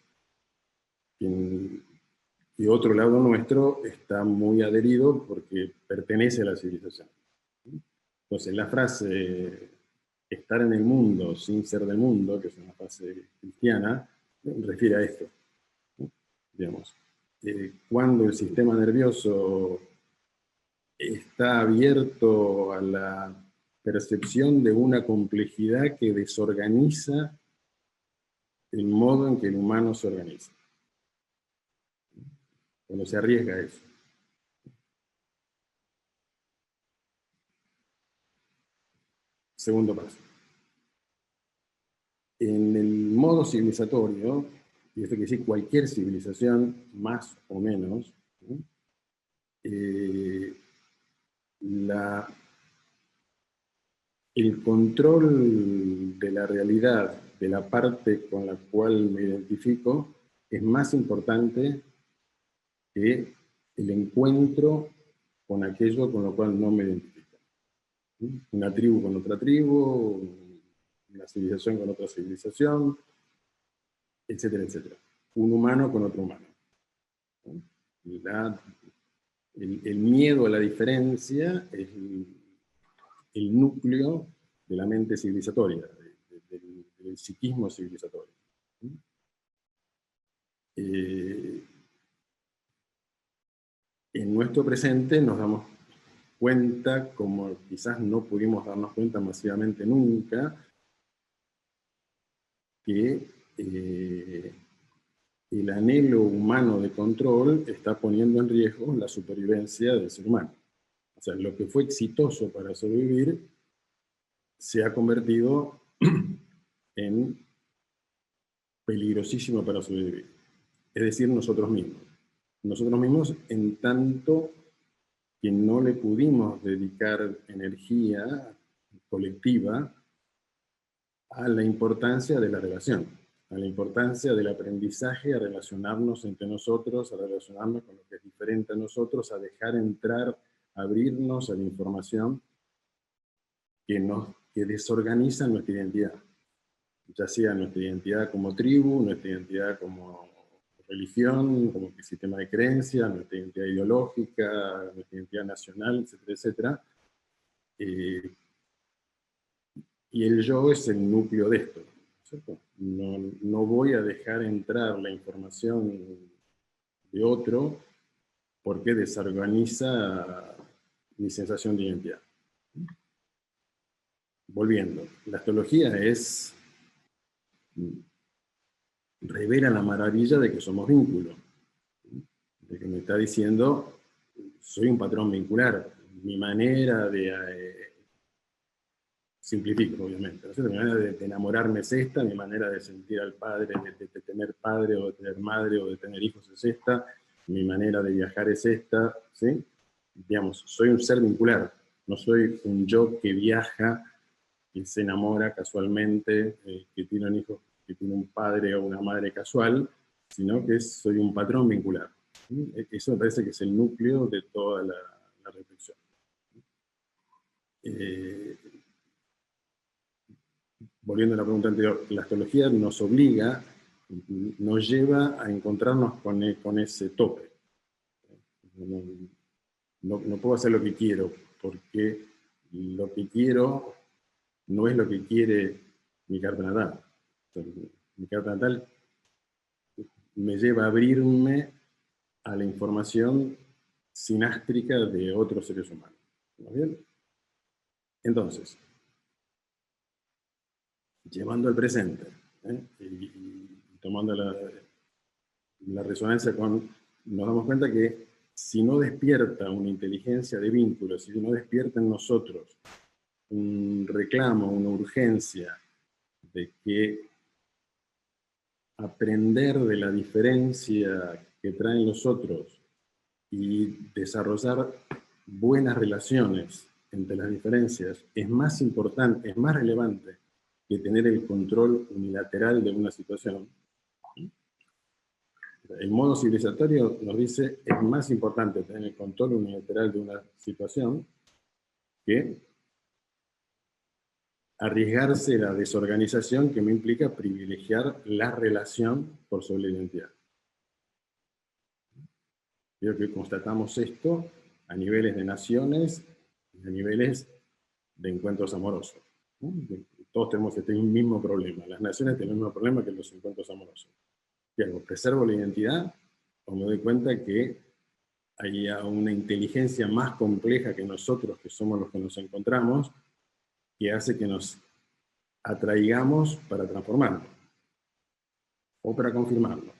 S2: y otro lado nuestro está muy adherido porque pertenece a la civilización. Entonces la frase estar en el mundo sin ser del mundo, que es una frase cristiana, refiere a esto. Digamos, cuando el sistema nervioso está abierto a la percepción de una complejidad que desorganiza el modo en que el humano se organiza. Cuando se arriesga a eso. Segundo paso. En el modo civilizatorio, y esto quiere decir cualquier civilización, más o menos, ¿no? El control de la realidad, de la parte con la cual me identifico, es más importante que el encuentro con aquello con lo cual no me identifico. Una tribu con otra tribu, una civilización con otra civilización, etcétera, etcétera. Un humano con otro humano. El miedo a la diferencia es el núcleo de la mente civilizatoria, del psiquismo civilizatorio. En nuestro presente nos damos cuenta, como quizás no pudimos darnos cuenta masivamente nunca, que el anhelo humano de control está poniendo en riesgo la supervivencia del ser humano. O sea, lo que fue exitoso para sobrevivir se ha convertido en peligrosísimo para sobrevivir. Es decir, nosotros mismos. Nosotros mismos en tanto que no le pudimos dedicar energía colectiva a la importancia de la relación, a la importancia del aprendizaje, a relacionarnos entre nosotros, a relacionarnos con lo que es diferente a nosotros, a dejar entrar, a abrirnos a la información que desorganiza nuestra identidad. Ya sea nuestra identidad como tribu, nuestra identidad como religión, como sistema de creencia, nuestra identidad ideológica, nuestra identidad nacional, etcétera, etcétera. Y el yo es el núcleo de esto, ¿cierto? No voy a dejar entrar la información de otro porque desorganiza mi sensación de identidad. Volviendo, la astrología revela la maravilla de que somos vínculos, de que me está diciendo, soy un patrón vincular, mi manera de, simplifico obviamente, ¿no? Mi manera de enamorarme es esta, mi manera de sentir al padre, de tener padre o de tener madre o de tener hijos es esta, mi manera de viajar es esta, ¿sí? Digamos, soy un ser vincular, no soy un yo que viaja, que se enamora casualmente, que tiene un hijo, que tiene un padre o una madre casual, sino que soy un patrón vincular. Eso me parece que es el núcleo de toda la reflexión. Volviendo a la pregunta anterior, la astrología nos obliga, nos lleva a encontrarnos con ese tope. No puedo hacer lo que quiero, porque lo que quiero no es lo que quiere mi carta natal. Mi carta natal me lleva a abrirme a la información sinástrica de otros seres humanos. ¿Está bien? Entonces, llevando al presente, y tomando la resonancia con, nos damos cuenta que si no despierta una inteligencia de vínculos, si no despierta en nosotros un reclamo, una urgencia de que aprender de la diferencia que traen los otros y desarrollar buenas relaciones entre las diferencias es más importante, es más relevante que tener el control unilateral de una situación. El modo civilizatorio nos dice es más importante tener el control unilateral de una situación que arriesgarse a la desorganización que me implica privilegiar la relación por sobre la identidad. Creo que constatamos esto a niveles de naciones y a niveles de encuentros amorosos. Todos tenemos este mismo problema. Las naciones tienen el mismo problema que los encuentros amorosos. ¿Qué hago? ¿Preservo la identidad o me doy cuenta que hay una inteligencia más compleja que nosotros, que somos los que nos encontramos, que hace que nos atraigamos para transformarlo o para confirmarlo?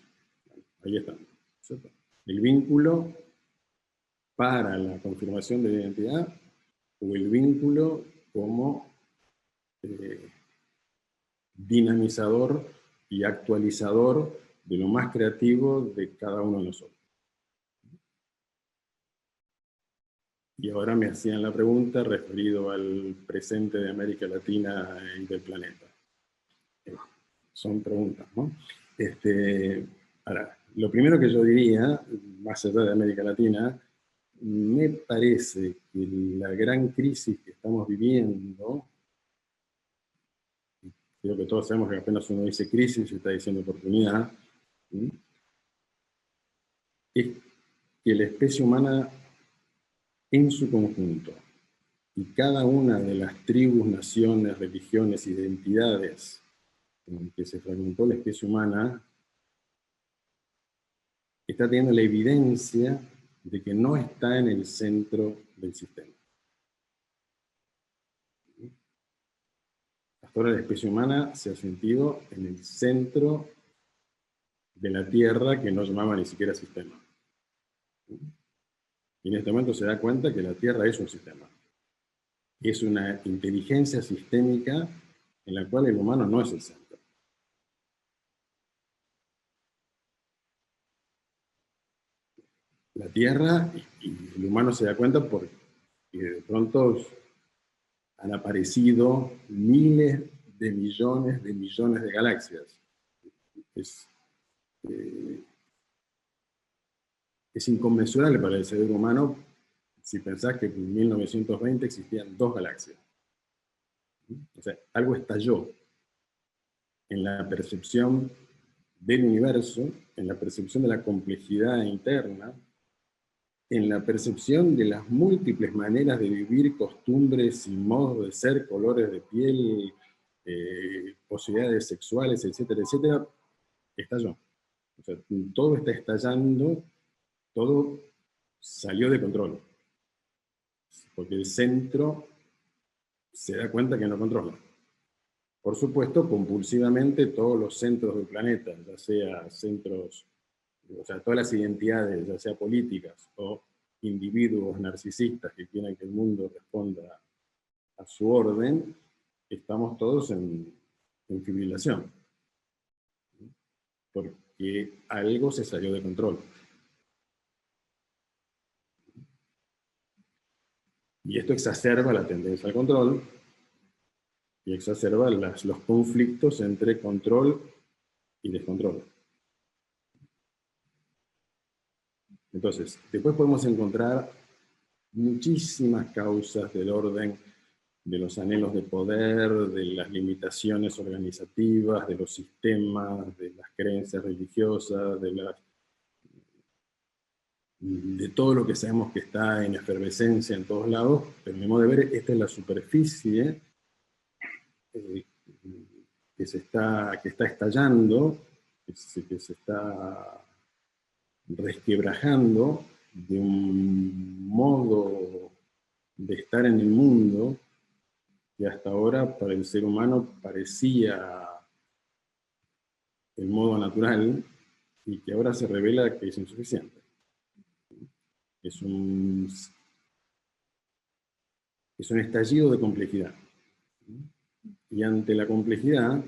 S2: Ahí está, ¿cierto? El vínculo para la confirmación de la identidad o el vínculo como dinamizador y actualizador de lo más creativo de cada uno de nosotros. Y ahora me hacían la pregunta referido al presente de América Latina y del planeta. Son preguntas, ¿no? Ahora, lo primero que yo diría, más allá de América Latina, me parece que la gran crisis que estamos viviendo, creo que todos sabemos que apenas uno dice crisis se está diciendo oportunidad, es que la especie humana en su conjunto y cada una de las tribus, naciones, religiones, identidades en que se fragmentó la especie humana está teniendo la evidencia de que no está en el centro del sistema. Hasta ahora la especie humana se ha sentido en el centro de la Tierra, que no llamaba ni siquiera sistema. Y en este momento se da cuenta que la Tierra es un sistema. Es una inteligencia sistémica en la cual el humano no es el centro. La Tierra, y el humano se da cuenta porque de pronto han aparecido miles de millones de galaxias. Es inconmensurable para el cerebro humano si pensás que en 1920 existían 2 galaxias. O sea, algo estalló en la percepción del universo, en la percepción de la complejidad interna, en la percepción de las múltiples maneras de vivir, costumbres y modos de ser, colores de piel, posibilidades sexuales, etcétera, etcétera, estalló. O sea, todo está estallando, todo salió de control. porque el centro se da cuenta que no controla. Por supuesto, compulsivamente todos los centros del planeta, ya sea centros, o sea, todas las identidades, ya sea políticas o individuos narcisistas que quieren que el mundo responda a su orden, estamos todos en fibrilación, porque algo se salió de control. Y esto exacerba la tendencia al control y exacerba los conflictos entre control y descontrol. Entonces, después podemos encontrar muchísimas causas del orden, de los anhelos de poder, de las limitaciones organizativas, de los sistemas, de las creencias religiosas, de todo lo que sabemos que está en efervescencia en todos lados, pero a mi modo de ver, esta es la superficie que está estallando, que se está resquebrajando de un modo de estar en el mundo que hasta ahora para el ser humano parecía el modo natural y que ahora se revela que es insuficiente. Es un estallido de complejidad. Y ante la complejidad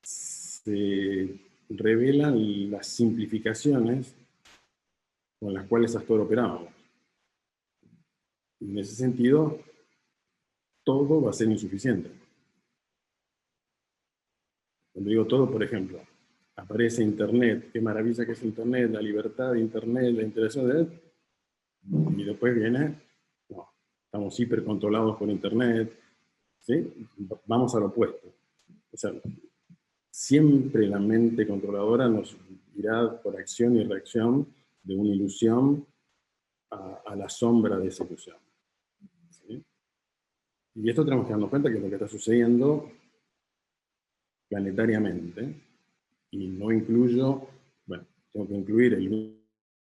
S2: se revelan las simplificaciones con las cuales hasta ahora operábamos. Y en ese sentido, todo va a ser insuficiente. Cuando digo todo, por ejemplo, aparece Internet, qué maravilla que es Internet, la libertad de Internet, la interacción de él, y después viene, no, estamos hipercontrolados por Internet, ¿sí? Vamos al opuesto. O sea, siempre la mente controladora nos irá por acción y reacción de una ilusión a la sombra de esa ilusión. ¿Sí? Y esto tenemos que darnos cuenta que es lo que está sucediendo planetariamente, y no incluyo, bueno, tengo que incluir el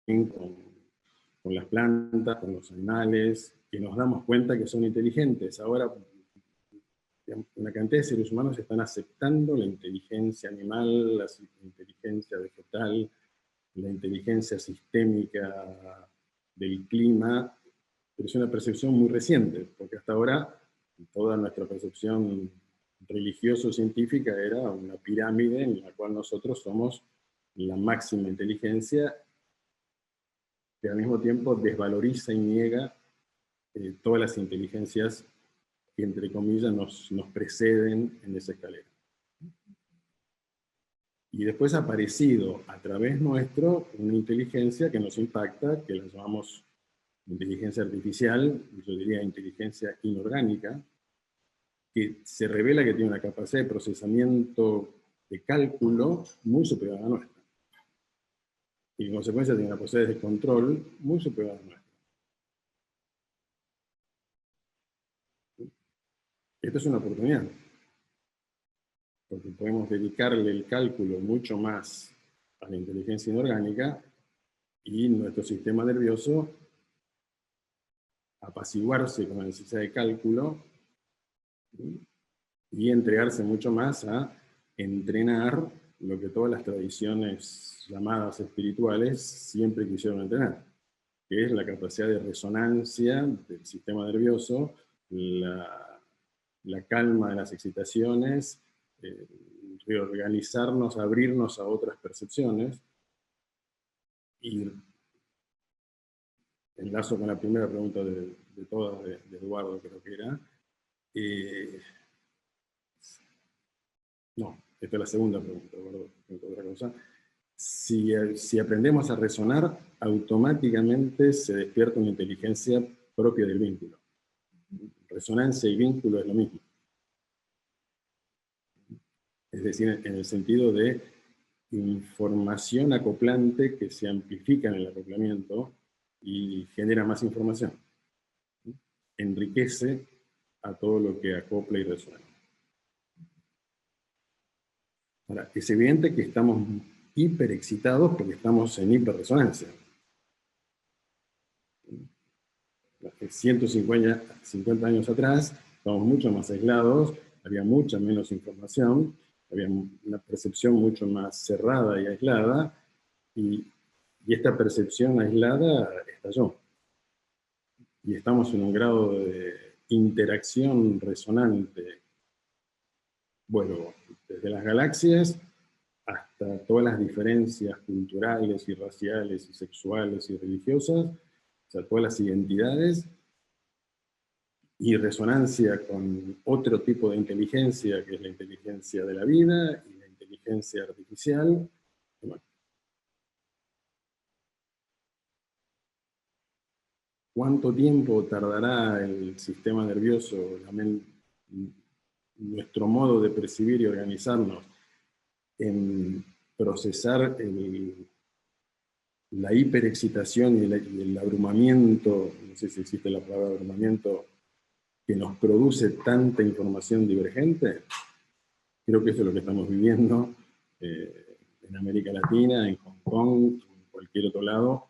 S2: link con las plantas, con los animales, que nos damos cuenta que son inteligentes. Ahora, una cantidad de seres humanos están aceptando la inteligencia animal, la inteligencia vegetal, la inteligencia sistémica del clima, pero es una percepción muy reciente, porque hasta ahora toda nuestra percepción religioso-científica era una pirámide en la cual nosotros somos la máxima inteligencia, que al mismo tiempo desvaloriza y niega todas las inteligencias que, entre comillas, nos preceden en esa escalera. Y después ha aparecido a través nuestro una inteligencia que nos impacta, que la llamamos inteligencia artificial, yo diría inteligencia inorgánica, que se revela que tiene una capacidad de procesamiento de cálculo muy superior a la nuestra. Y en consecuencia tiene una posibilidad de control muy superior a la nuestra. Esto es una oportunidad, porque podemos dedicarle el cálculo mucho más a la inteligencia inorgánica y nuestro sistema nervioso apaciguarse con la necesidad de cálculo y entregarse mucho más a entrenar lo que todas las tradiciones llamadas espirituales siempre quisieron entrenar, que es la capacidad de resonancia del sistema nervioso, la calma de las excitaciones, reorganizarnos, abrirnos a otras percepciones. Y enlazo con la primera pregunta de todas, de Eduardo, creo que era. No, esta es la segunda pregunta, otra cosa. Si aprendemos a resonar, automáticamente se despierta una inteligencia propia del vínculo. Resonancia y vínculo es lo mismo. Es decir, en el sentido de información acoplante que se amplifica en el acoplamiento y genera más información. Enriquece a todo lo que acopla y resuena. Ahora, es evidente que estamos hiperexcitados porque estamos en hiperresonancia. 150 años atrás, estamos mucho más aislados, había mucha menos información, había una percepción mucho más cerrada y aislada, y esta percepción aislada estalló. Y estamos en un grado de interacción resonante, bueno, desde las galaxias hasta todas las diferencias culturales y raciales y sexuales y religiosas, o sea, todas las identidades, y resonancia con otro tipo de inteligencia, que es la inteligencia de la vida y la inteligencia artificial. Bueno, ¿cuánto tiempo tardará el sistema nervioso, nuestro modo de percibir y organizarnos, en procesar la hiperexcitación y el abrumamiento, no sé si existe la palabra abrumamiento, que nos produce tanta información divergente? Creo que eso es lo que estamos viviendo en América Latina, en Hong Kong, en cualquier otro lado,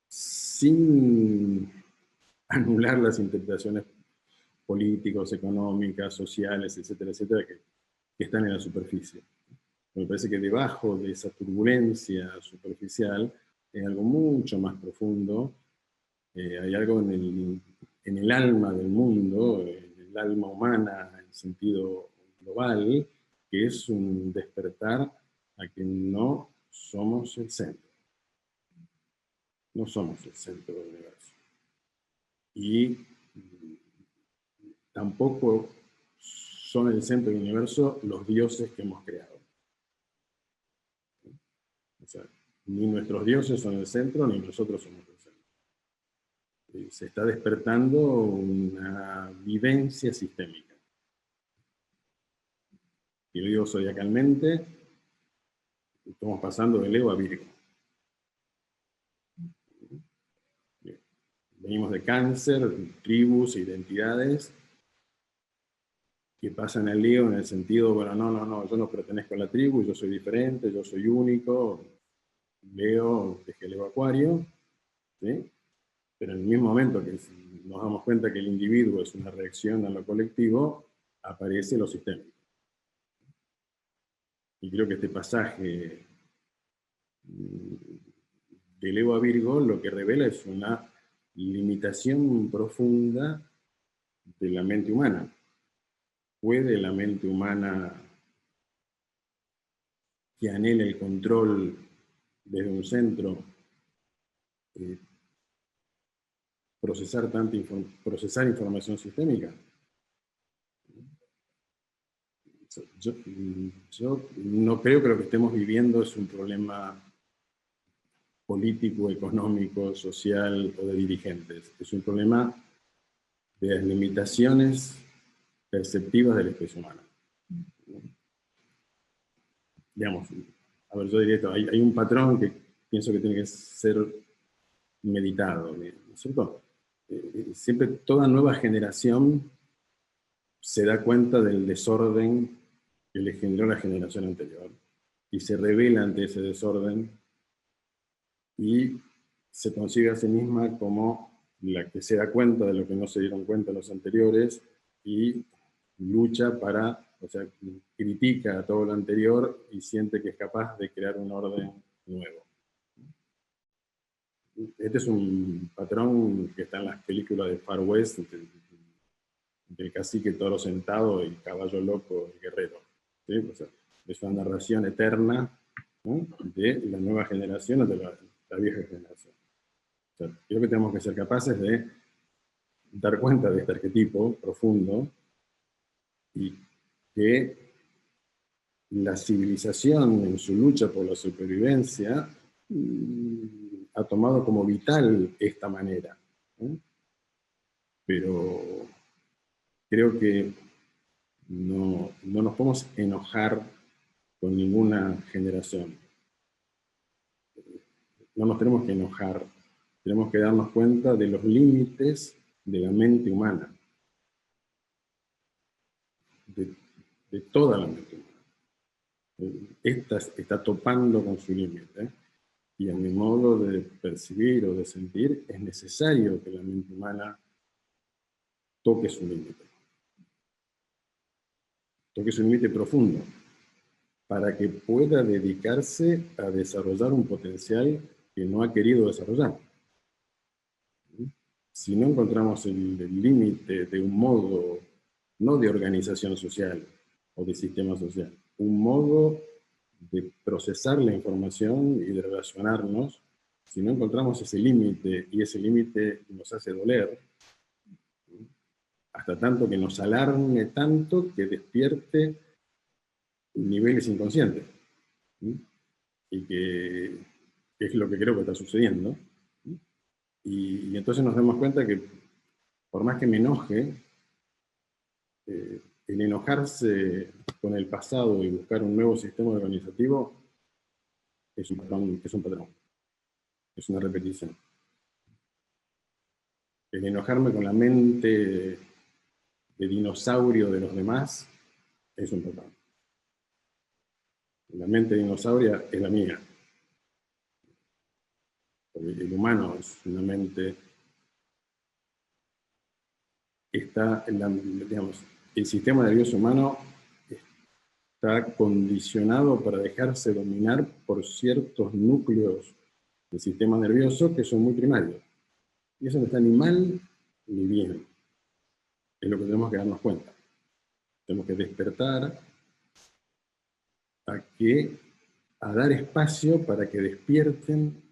S2: sin anular las interpretaciones políticas, económicas, sociales, etcétera, etcétera, que están en la superficie. Me parece que debajo de esa turbulencia superficial hay algo mucho más profundo, hay algo en el alma del mundo, en el alma humana en sentido global, que es un despertar a que no somos el centro. No somos el centro del universo. Y tampoco son el centro del universo los dioses que hemos creado. O sea, ni nuestros dioses son el centro, ni nosotros somos el centro. Se está despertando una vivencia sistémica. Y lo digo zodiacalmente, estamos pasando de Leo a Virgo. Venimos de Cáncer, tribus, identidades, que pasan al Leo en el sentido, bueno, no, yo no pertenezco a la tribu, yo soy diferente, yo soy único. Leo, dejé Leo Acuario, ¿sí? Pero en el mismo momento que nos damos cuenta que el individuo es una reacción a lo colectivo, aparece lo sistémico. Y creo que este pasaje de Leo a Virgo lo que revela es una limitación profunda de la mente humana. ¿Puede la mente humana, que anhela el control desde un centro, procesar información sistémica? Yo no creo que lo que estemos viviendo es un problema político, económico, social o de dirigentes. Es un problema de las limitaciones perceptivas de la especie humana. Digamos, a ver, yo diría esto, hay un patrón que pienso que tiene que ser meditado, ¿no es cierto? Siempre toda nueva generación se da cuenta del desorden que le generó la generación anterior y se revela ante ese desorden y se concibe a sí misma como la que se da cuenta de lo que no se dieron cuenta los anteriores y lucha para, o sea, critica a todo lo anterior y siente que es capaz de crear un orden nuevo. Este es un patrón que está en las películas de Far West, del cacique toro sentado y caballo loco y guerrero. ¿Sí? O sea, es una narración eterna, ¿no?, de la nueva generación o de la vieja generación. O sea, creo que tenemos que ser capaces de dar cuenta de este arquetipo profundo y que la civilización en su lucha por la supervivencia ha tomado como vital esta manera. Pero creo que no nos podemos enojar con ninguna generación. No nos tenemos que enojar, tenemos que darnos cuenta de los límites de la mente humana, de toda la mente humana. Esta está topando con su límite. y en mi modo de percibir o de sentir, es necesario que la mente humana toque su límite profundo, para que pueda dedicarse a desarrollar un potencial que no ha querido desarrollar. Si no encontramos el límite de un modo, no de organización social o de sistema social, un modo de procesar la información y de relacionarnos, si no encontramos ese límite, y ese límite nos hace doler, hasta tanto que nos alarme tanto que despierte niveles inconscientes, y que es lo que creo que está sucediendo, y entonces nos damos cuenta que por más que me enoje, el enojarse con el pasado y buscar un nuevo sistema organizativo es un patrón, es una repetición. El enojarme con la mente de dinosaurio de los demás es un patrón. La mente dinosauria es la mía. Porque el humano es una mente, está en digamos, el sistema nervioso humano está condicionado para dejarse dominar por ciertos núcleos del sistema nervioso que son muy primarios. Y eso no está ni mal ni bien. Es lo que tenemos que darnos cuenta. Tenemos que despertar a dar espacio para que despierten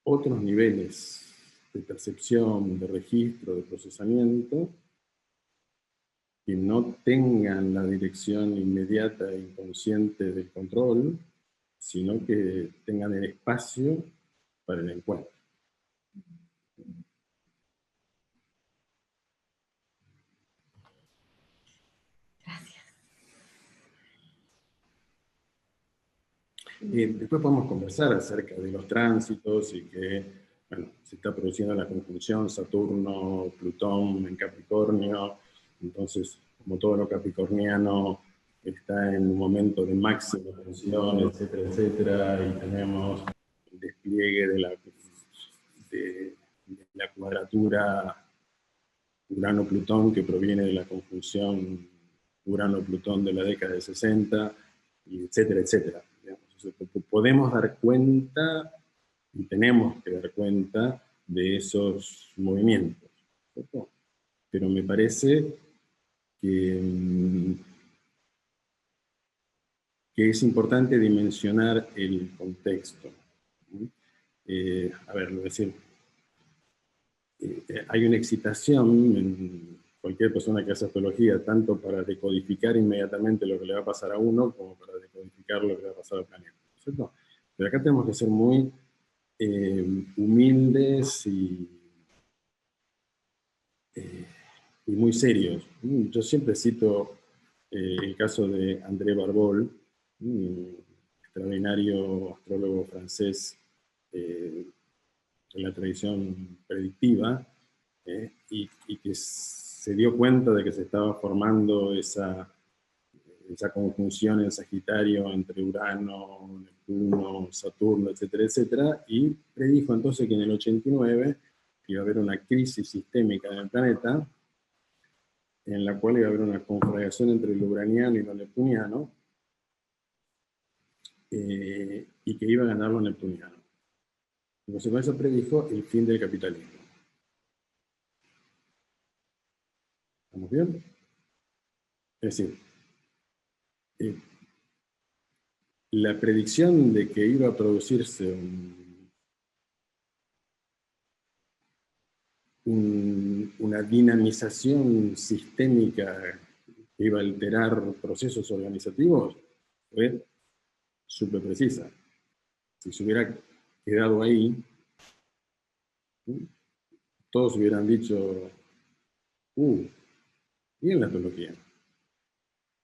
S2: otros niveles de percepción, de registro, de procesamiento, que no tengan la dirección inmediata e inconsciente del control, sino que tengan el espacio para el encuentro.
S1: Gracias.
S2: Después podemos conversar acerca de los tránsitos y que, bueno, se está produciendo la conjunción Saturno-Plutón en Capricornio, entonces, como todo lo capricorniano está en un momento de máxima tensión, etcétera, etcétera, y tenemos el despliegue de la cuadratura Urano-Plutón que proviene de la conjunción Urano-Plutón de la década de 60, y etcétera, etcétera. Podemos dar cuenta y tenemos que dar cuenta de esos movimientos, ¿cierto? Pero me parece que es importante dimensionar el contexto. A ver, lo decir, hay una excitación en cualquier persona que hace astrología, tanto para decodificar inmediatamente lo que le va a pasar a uno, como para decodificar lo que le va a pasar al planeta, ¿cierto? Pero acá tenemos que ser muy humildes y muy serios. Yo siempre cito el caso de André Barbol, un extraordinario astrólogo francés en la tradición predictiva, y que se dio cuenta de que se estaba formando esa conjunción en Sagitario entre Urano, Neptuno, Saturno, etcétera, etcétera, y predijo entonces que en el 89 iba a haber una crisis sistémica en el planeta, en la cual iba a haber una conflagración entre lo uraniano y lo neptuniano, y que iba a ganar lo neptuniano. En consecuencia predijo el fin del capitalismo. ¿Estamos bien? Es decir, la predicción de que iba a producirse una dinamización sistémica que iba a alterar procesos organizativos fue súper precisa. Si se hubiera quedado ahí, todos hubieran dicho, bien la astrología.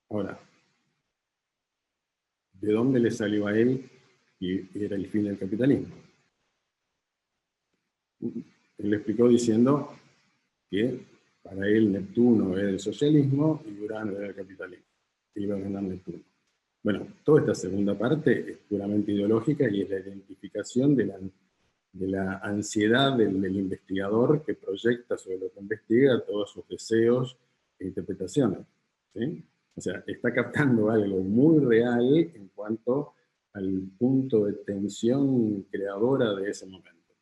S2: Ahora, ¿de dónde le salió a él que era el fin del capitalismo? Él le explicó diciendo que para él Neptuno era el socialismo y Urano era el capitalismo. Que iba a ganar Neptuno. Bueno, toda esta segunda parte es puramente ideológica y es la identificación de la ansiedad del investigador que proyecta sobre lo que investiga todos sus deseos e interpretaciones, ¿sí? O sea, está captando algo muy real en cuanto al punto de tensión creadora de ese momento.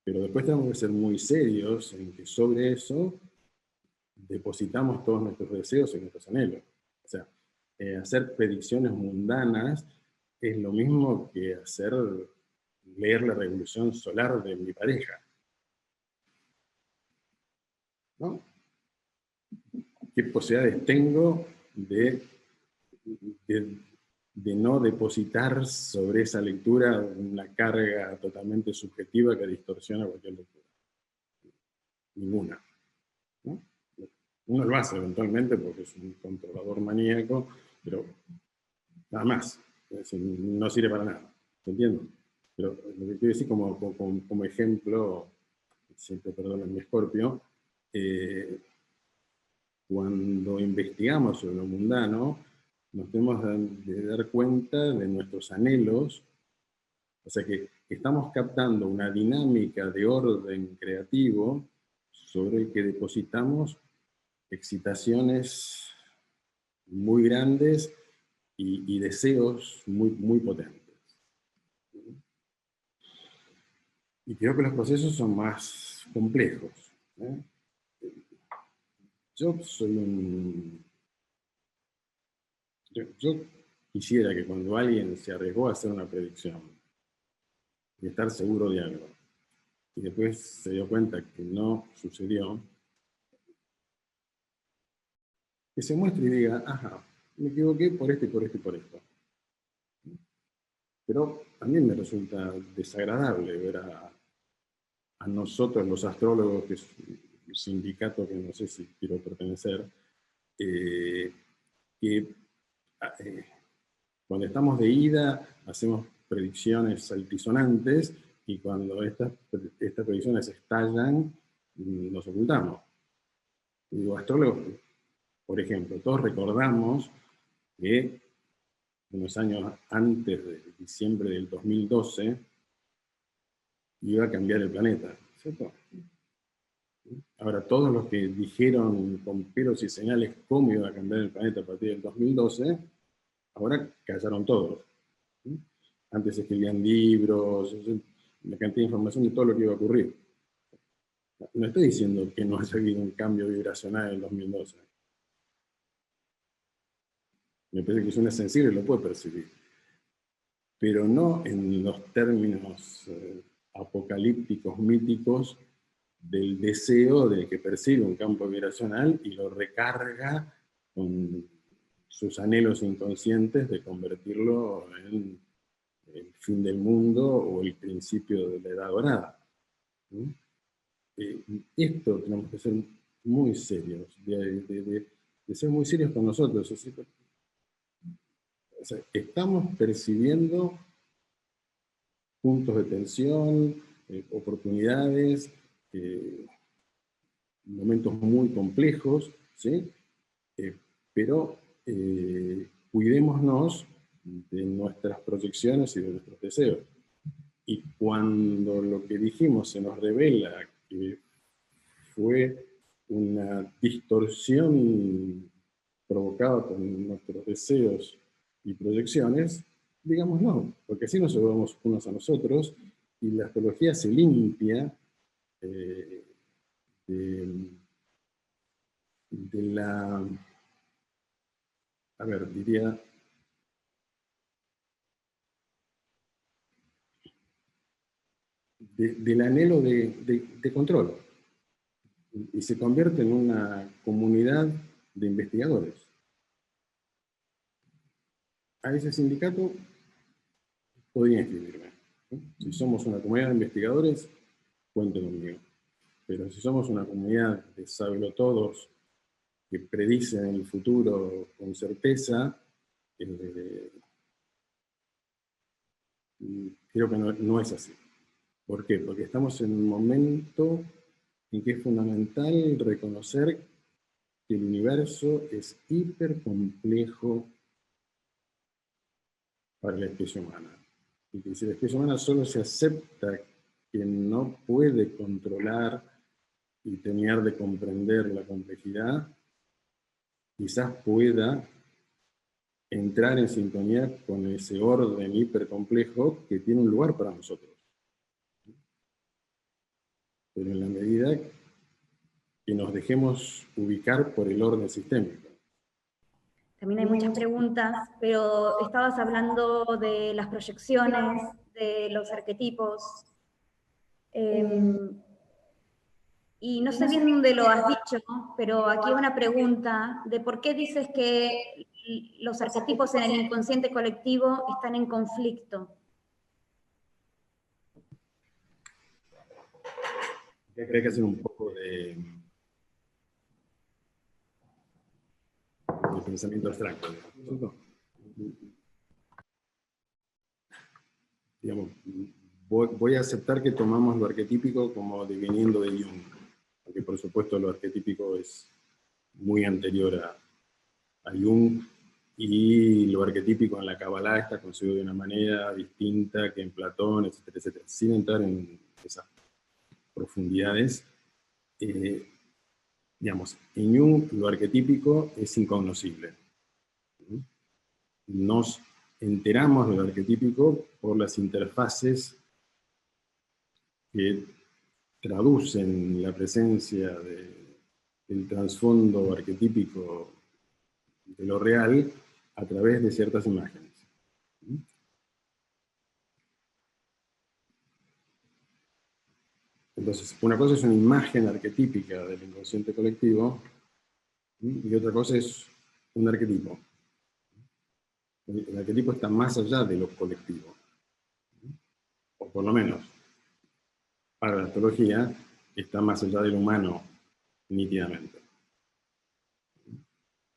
S2: Pero después tenemos que ser muy serios en que sobre eso depositamos todos nuestros deseos y nuestros anhelos. O sea, hacer predicciones mundanas es lo mismo que leer la revolución solar de mi pareja, ¿no? ¿Qué posibilidades tengo de, de no depositar sobre esa lectura una carga totalmente subjetiva que distorsiona cualquier lectura? Ninguna, ¿no? Uno lo hace eventualmente porque es un controlador maníaco, pero nada más. Es decir, no sirve para nada. ¿Se entiende? Pero lo que quiero decir como ejemplo, siempre perdonen mi Escorpio, cuando investigamos sobre lo mundano, nos tenemos de dar cuenta de nuestros anhelos, o sea que estamos captando una dinámica de orden creativo sobre el que depositamos excitaciones muy grandes y deseos muy potentes. Y creo que los procesos son más complejos, ¿eh? Yo soy un... Yo quisiera que cuando alguien se arriesgó a hacer una predicción y estar seguro de algo, y después se dio cuenta que no sucedió, que se muestre y diga, ajá, me equivoqué por esto y por esto y por esto. Pero también me resulta desagradable ver a nosotros, los astrólogos, que es un sindicato que no sé si quiero pertenecer, que cuando estamos de ida hacemos predicciones altisonantes y cuando estas predicciones estallan nos ocultamos. Y digo, astrólogos, por ejemplo, todos recordamos que unos años antes de diciembre del 2012 iba a cambiar el planeta, ¿cierto? Ahora, todos los que dijeron con pelos y señales cómo iba a cambiar el planeta a partir del 2012, ahora callaron todos. Antes escribían libros, una cantidad de información de todo lo que iba a ocurrir. No estoy diciendo que no haya habido un cambio vibracional en el 2012. Me parece que si uno es sensible lo puede percibir. Pero no en los términos apocalípticos, míticos, del deseo del que percibe un campo vibracional y lo recarga con sus anhelos inconscientes de convertirlo en el fin del mundo o el principio de la edad dorada. Esto tenemos que ser muy serios, de ser muy serios con nosotros. O sea, estamos percibiendo puntos de tensión, oportunidades, momentos muy complejos, ¿sí? Pero cuidémonos de nuestras proyecciones y de nuestros deseos. Y cuando lo que dijimos se nos revela que fue una distorsión provocada por nuestros deseos y proyecciones, digamos no, porque así nos ayudamos unos a nosotros y la astrología se limpia de la, a ver, diría, del anhelo de control y se convierte en una comunidad de investigadores. A ese sindicato podría inscribirme. Si somos una comunidad de investigadores, cuenten conmigo. Pero si somos una comunidad de sabelotodos que predicen el futuro con certeza, creo que no es así. ¿Por qué? Porque estamos en un momento en que es fundamental reconocer que el universo es hiper complejo para la especie humana. Y que si la especie humana solo se acepta que no puede controlar y terminar de comprender la complejidad, quizás pueda entrar en sintonía con ese orden hipercomplejo que tiene un lugar para nosotros. Pero en la medida que nos dejemos ubicar por el orden sistémico.
S1: También hay muchas preguntas, pero estabas hablando de las proyecciones, de los arquetipos, y no sé bien dónde lo has dicho, pero aquí hay una pregunta de por qué dices que los arquetipos en el inconsciente colectivo están en conflicto.
S2: Hay que hacer un poco de pensamiento abstracto, ¿no? Digamos, voy a aceptar que tomamos lo arquetípico como deviniendo de Jung, porque por supuesto lo arquetípico es muy anterior a Jung, y lo arquetípico en la Kabbalah está concebido de una manera distinta que en Platón, etcétera, etcétera. Sin entrar en esas profundidades, digamos, en Jung lo arquetípico es incognoscible. Nos enteramos de lo arquetípico por las interfaces que traducen la presencia del trasfondo arquetípico de lo real a través de ciertas imágenes. Entonces, una cosa es una imagen arquetípica del inconsciente colectivo y otra cosa es un arquetipo. El arquetipo está más allá de lo colectivo. O por lo menos, para la astrología, está más allá del humano, nítidamente.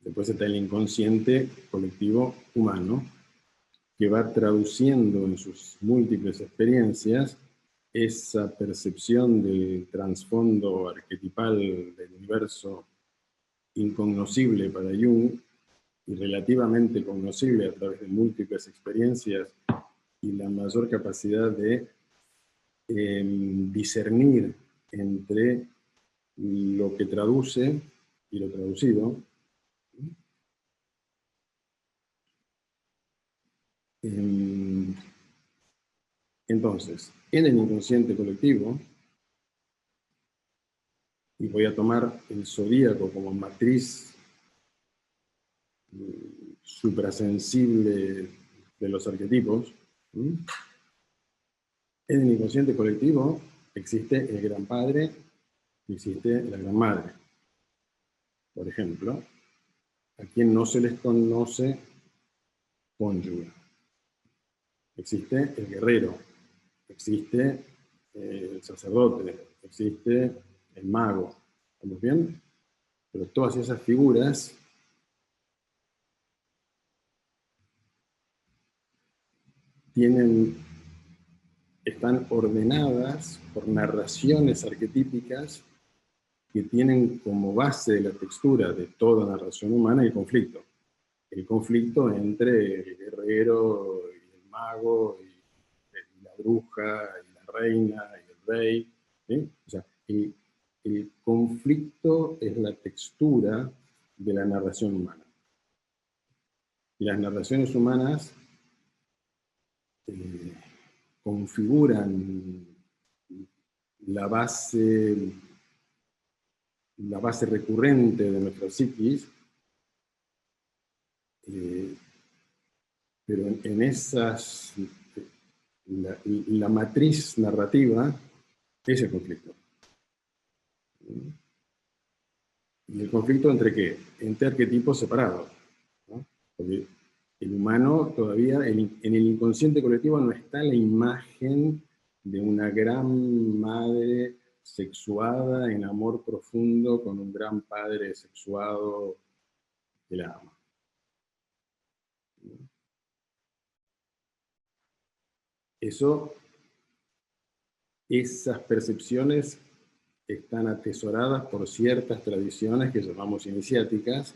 S2: Después está el inconsciente colectivo humano, que va traduciendo en sus múltiples experiencias esa percepción del trasfondo arquetipal del universo incognoscible para Jung y relativamente cognoscible a través de múltiples experiencias y la mayor capacidad de discernir entre lo que traduce y lo traducido. Entonces, en el inconsciente colectivo, y voy a tomar el zodíaco como matriz suprasensible de los arquetipos, en el inconsciente colectivo existe el gran padre y existe la gran madre. Por ejemplo, a quien no se les conoce cónyuge. Existe el guerrero, existe el sacerdote, existe el mago. ¿Estamos bien? Pero todas esas figuras están ordenadas por narraciones arquetípicas que tienen como base de la textura de toda narración humana el conflicto. El conflicto entre el guerrero y el mago, y la bruja, y la reina, y el rey. ¿Sí? O sea, el conflicto es la textura de la narración humana. Y las narraciones humanas configuran la base recurrente de nuestra psiquis, pero en esas, la matriz narrativa es el conflicto. ¿Y el conflicto entre qué? Entre arquetipos separados, ¿no? Porque el humano todavía, en el inconsciente colectivo no está la imagen de una gran madre sexuada en amor profundo con un gran padre sexuado que la ama. Esas percepciones están atesoradas por ciertas tradiciones que llamamos iniciáticas,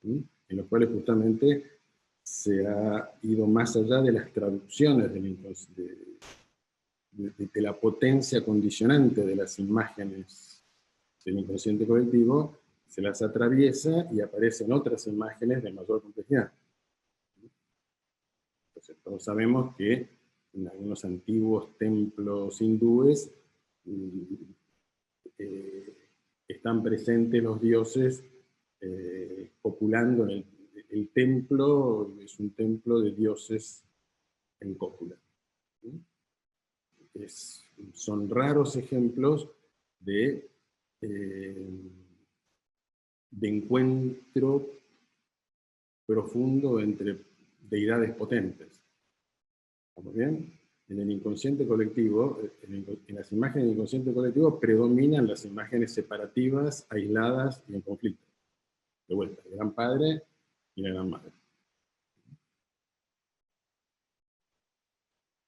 S2: ¿sí? En las cuales justamente se ha ido más allá de las traducciones de la potencia condicionante de las imágenes del inconsciente colectivo, se las atraviesa y aparecen otras imágenes de mayor complejidad. Entonces, todos sabemos que en algunos antiguos templos hindúes están presentes los dioses copulando en el templo, es un templo de dioses en cópula. Son raros ejemplos de encuentro profundo entre deidades potentes. ¿Estamos bien? En el inconsciente colectivo, en las imágenes del inconsciente colectivo predominan las imágenes separativas, aisladas y en conflicto. De vuelta, el Gran Padre y la Gran Madre.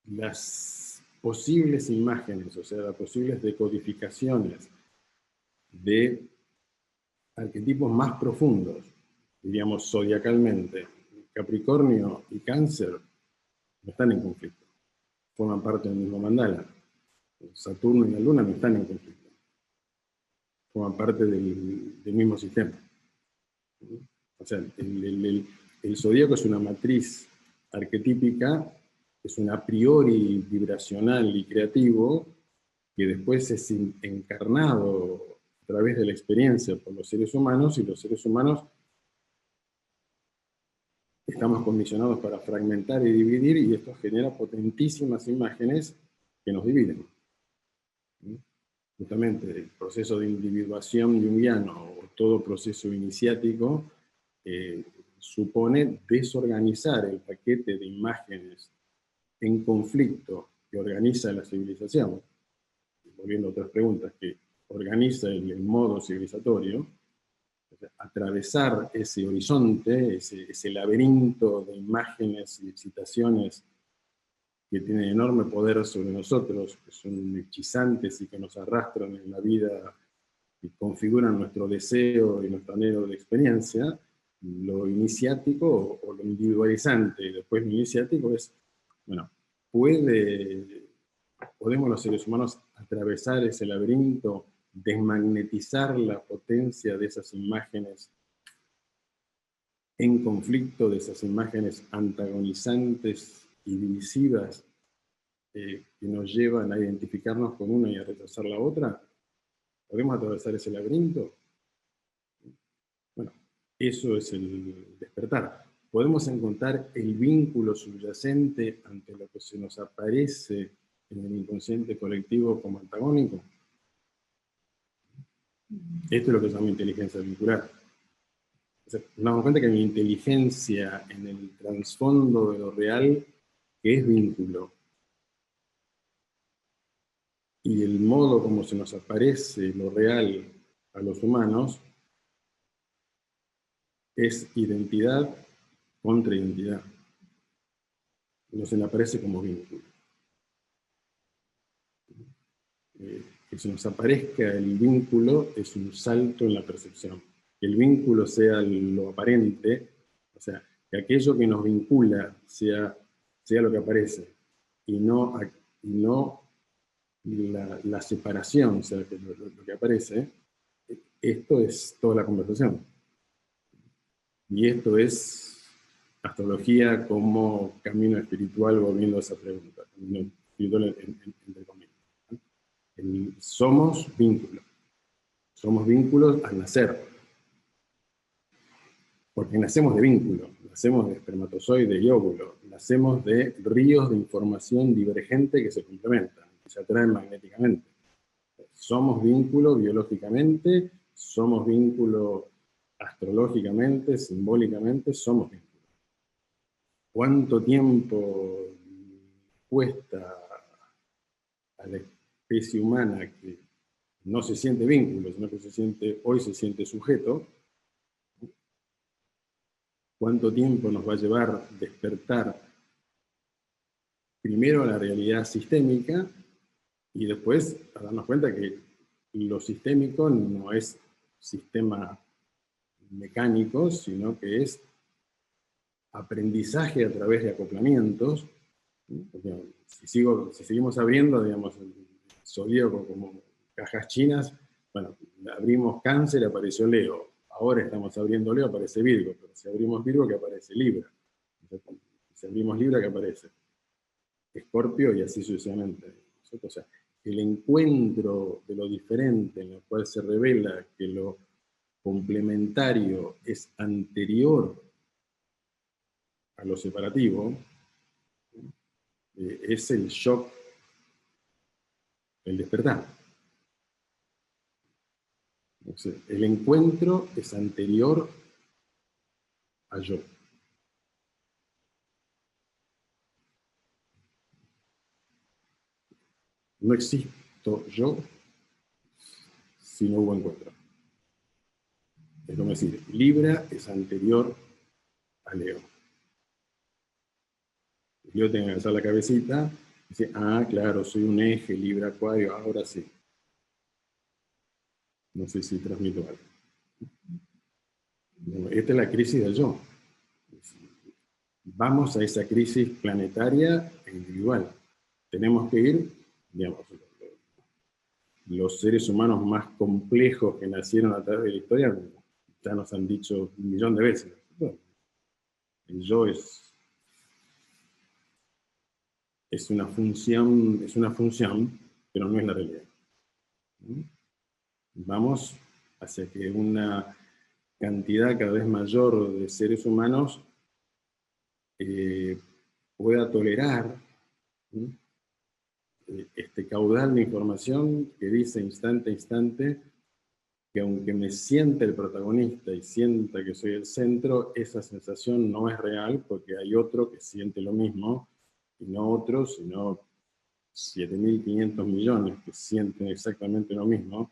S2: Las posibles imágenes, o sea, las posibles decodificaciones de arquetipos más profundos, diríamos zodiacalmente, Capricornio y Cáncer, no están en conflicto. Forman parte del mismo mandala. Saturno y la Luna no están en conflicto. Forman parte del mismo sistema. O sea, el zodíaco es una matriz arquetípica, es un a priori vibracional y creativo, que después es encarnado a través de la experiencia por los seres humanos, y los seres humanos estamos condicionados para fragmentar y dividir, y esto genera potentísimas imágenes que nos dividen. Justamente el proceso de individuación junguiano o todo proceso iniciático supone desorganizar el paquete de imágenes en conflicto que organiza la civilización, volviendo a otras preguntas, que organiza el modo civilizatorio. O sea, atravesar ese horizonte, ese laberinto de imágenes y excitaciones que tienen enorme poder sobre nosotros, que son hechizantes y que nos arrastran en la vida y configuran nuestro deseo y nuestro anhelo de experiencia. Lo iniciático o lo individualizante y después lo iniciático es, bueno, podemos los seres humanos atravesar ese laberinto, desmagnetizar la potencia de esas imágenes en conflicto, de esas imágenes antagonizantes y divisivas que nos llevan a identificarnos con una y a rechazar la otra. ¿Podemos atravesar ese laberinto? Bueno, eso es el despertar. ¿Podemos encontrar el vínculo subyacente ante lo que se nos aparece en el inconsciente colectivo como antagónico? Esto es lo que se llama inteligencia vincular. O sea, nos damos cuenta que mi inteligencia en el trasfondo de lo real, que es vínculo, y el modo como se nos aparece lo real a los humanos, es identidad contra identidad. No se nos aparece como vínculo. Que se nos aparezca el vínculo es un salto en la percepción. Que el vínculo sea lo aparente, o sea, que aquello que nos vincula sea lo que aparece, y no la separación, o sea, lo que aparece. Esto es toda la conversación. Y esto es astrología como camino espiritual, volviendo a esa pregunta. Camino espiritual entre comillas. Somos vínculos. Somos vínculos al nacer. Porque nacemos de vínculo, nacemos de espermatozoide y óvulo, nacemos de ríos de información divergente que se complementan, que se atraen magnéticamente. Somos vínculo biológicamente, somos vínculo astrológicamente, simbólicamente, somos vínculo. ¿Cuánto tiempo cuesta a la especie humana que no se siente vínculo, sino que hoy se siente sujeto? ¿Cuánto tiempo nos va a llevar despertar primero a la realidad sistémica y después a darnos cuenta que lo sistémico no es sistema mecánico, sino que es aprendizaje a través de acoplamientos. Porque, si seguimos abriendo, digamos, el zodíaco como cajas chinas, bueno, abrimos Cáncer, apareció Leo. Ahora estamos abriendo Leo, aparece Virgo. Pero si abrimos Virgo, que aparece Libra. Si abrimos Libra, que aparece Escorpio, y así sucesivamente. O sea, el encuentro de lo diferente, en el cual se revela que lo complementario es anterior a lo separativo, es el shock, el despertar. Entonces, el encuentro es anterior a yo. No existo yo si no hubo encuentro. Es como decir, Libra es anterior a Leo. Leo tiene que alzar la cabecita y dice, ah, claro, soy un eje, Libra, Acuario, ahora sí. No sé si transmito algo. Bueno, esta es la crisis del yo. Vamos a esa crisis planetaria e individual. Tenemos que ir, digamos, los seres humanos más complejos que nacieron a través de la historia, ya nos han dicho 1.000.000 de veces. Bueno, el yo es una función, pero no es la realidad. Vamos hacia que una cantidad cada vez mayor de seres humanos pueda tolerar este caudal de información que dice instante a instante que aunque me sienta el protagonista y sienta que soy el centro, esa sensación no es real porque hay otro que siente lo mismo, y no otro, sino 7.500 millones que sienten exactamente lo mismo,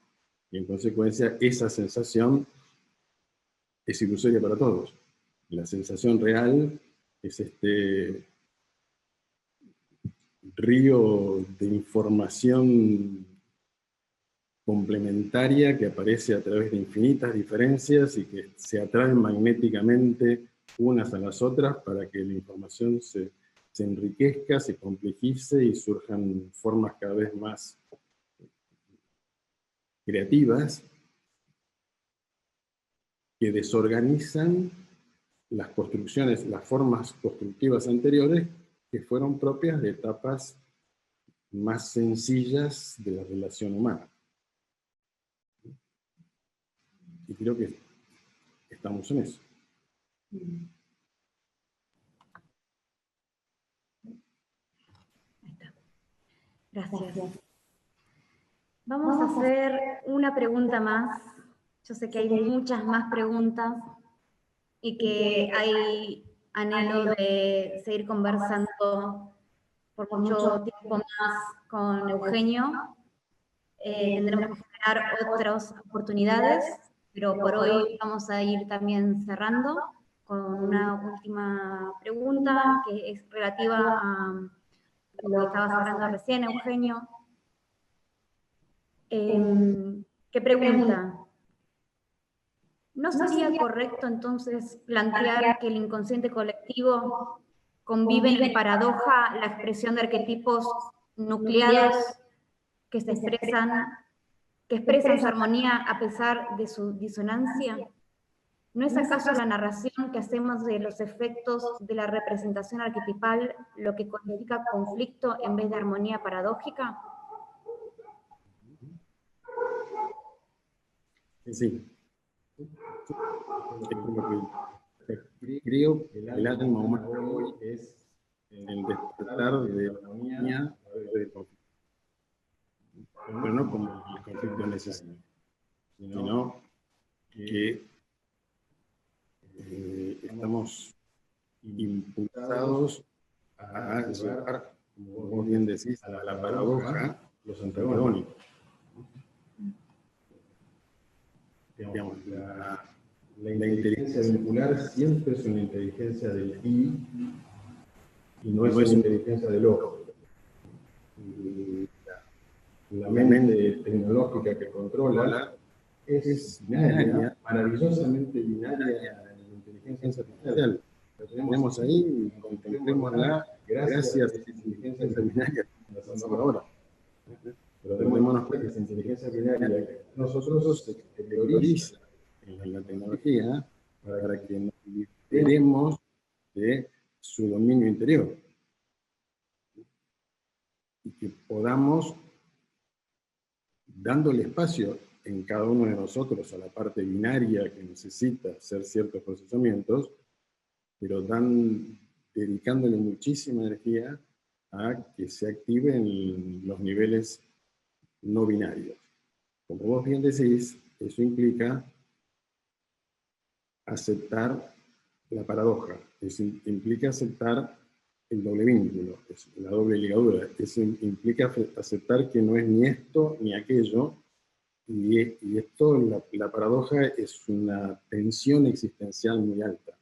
S2: y en consecuencia esa sensación es ilusoria para todos. La sensación real es este río de información complementaria que aparece a través de infinitas diferencias y que se atraen magnéticamente unas a las otras para que la información se enriquezca, se complejice y surjan formas cada vez más creativas que desorganizan las construcciones, las formas constructivas anteriores que fueron propias de etapas más sencillas de la relación humana. Y creo que estamos en eso.
S1: Gracias. Vamos a hacer una pregunta más. Yo sé que hay muchas más preguntas y que hay anhelo de seguir conversando por mucho tiempo más con Eugenio. Tendremos que generar otras oportunidades, pero por hoy vamos a ir también cerrando con una última pregunta que es relativa a lo que estabas hablando recién, Eugenio. ¿Qué pregunta? ¿No sería correcto entonces plantear que el inconsciente colectivo convive en paradoja la expresión de arquetipos nucleados que expresan su armonía a pesar de su disonancia? ¿No es acaso la narración que hacemos de los efectos de la representación arquetipal lo que codifica conflicto en vez de armonía paradójica?
S2: Sí. Creo que el alma humana hoy es el despertar de la armonía del conflicto. Pero no como el conflicto necesario, sino que estamos impulsados a llevar, como vos bien decís, a la paradoja los antagónicos. Digamos, la inteligencia vincular siempre es una inteligencia del y no es una inteligencia del otro. La mente tecnológica que controla es binaria, maravillosamente binaria en la inteligencia artificial, tenemos ahí, contemplémosla gracias a esa inteligencia binaria que nos pasamos ahora. Pero démonos cuenta que esa inteligencia binaria que nosotros se prioriza en la tecnología para que nos liberemos de su dominio interior y que podamos, dándole espacio en cada uno de nosotros a la parte binaria que necesita hacer ciertos procesamientos, pero dedicándole muchísima energía a que se activen los niveles no binarios. Como vos bien decís, eso implica aceptar la paradoja, eso implica aceptar el doble vínculo, la doble ligadura, eso implica aceptar que no es ni esto ni aquello, y esto, la paradoja es una tensión existencial muy alta,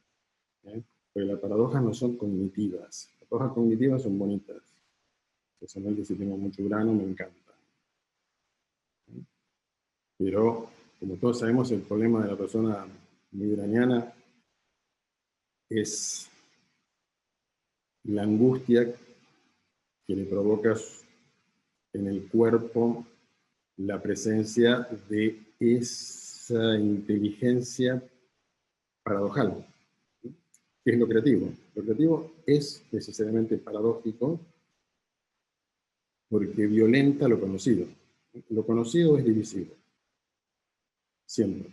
S2: ¿eh? Porque las paradojas no son cognitivas, las paradojas cognitivas son bonitas, especialmente si tengo mucho grano me encanta. Pero, como todos sabemos, el problema de la persona muy uraniana es la angustia que le provoca en el cuerpo la presencia de esa inteligencia paradojal. ¿Qué es lo creativo? Lo creativo es necesariamente paradójico porque violenta lo conocido. Lo conocido es divisivo. Siempre.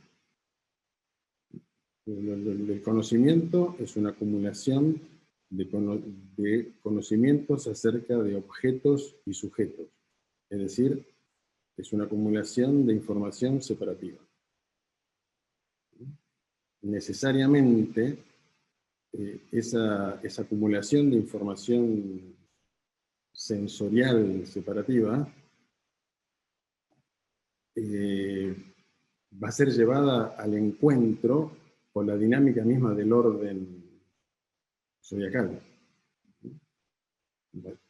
S2: El conocimiento es una acumulación de conocimientos acerca de objetos y sujetos. Es decir, es una acumulación de información separativa. Necesariamente, esa acumulación de información sensorial separativa va a ser llevada al encuentro por la dinámica misma del orden zodiacal.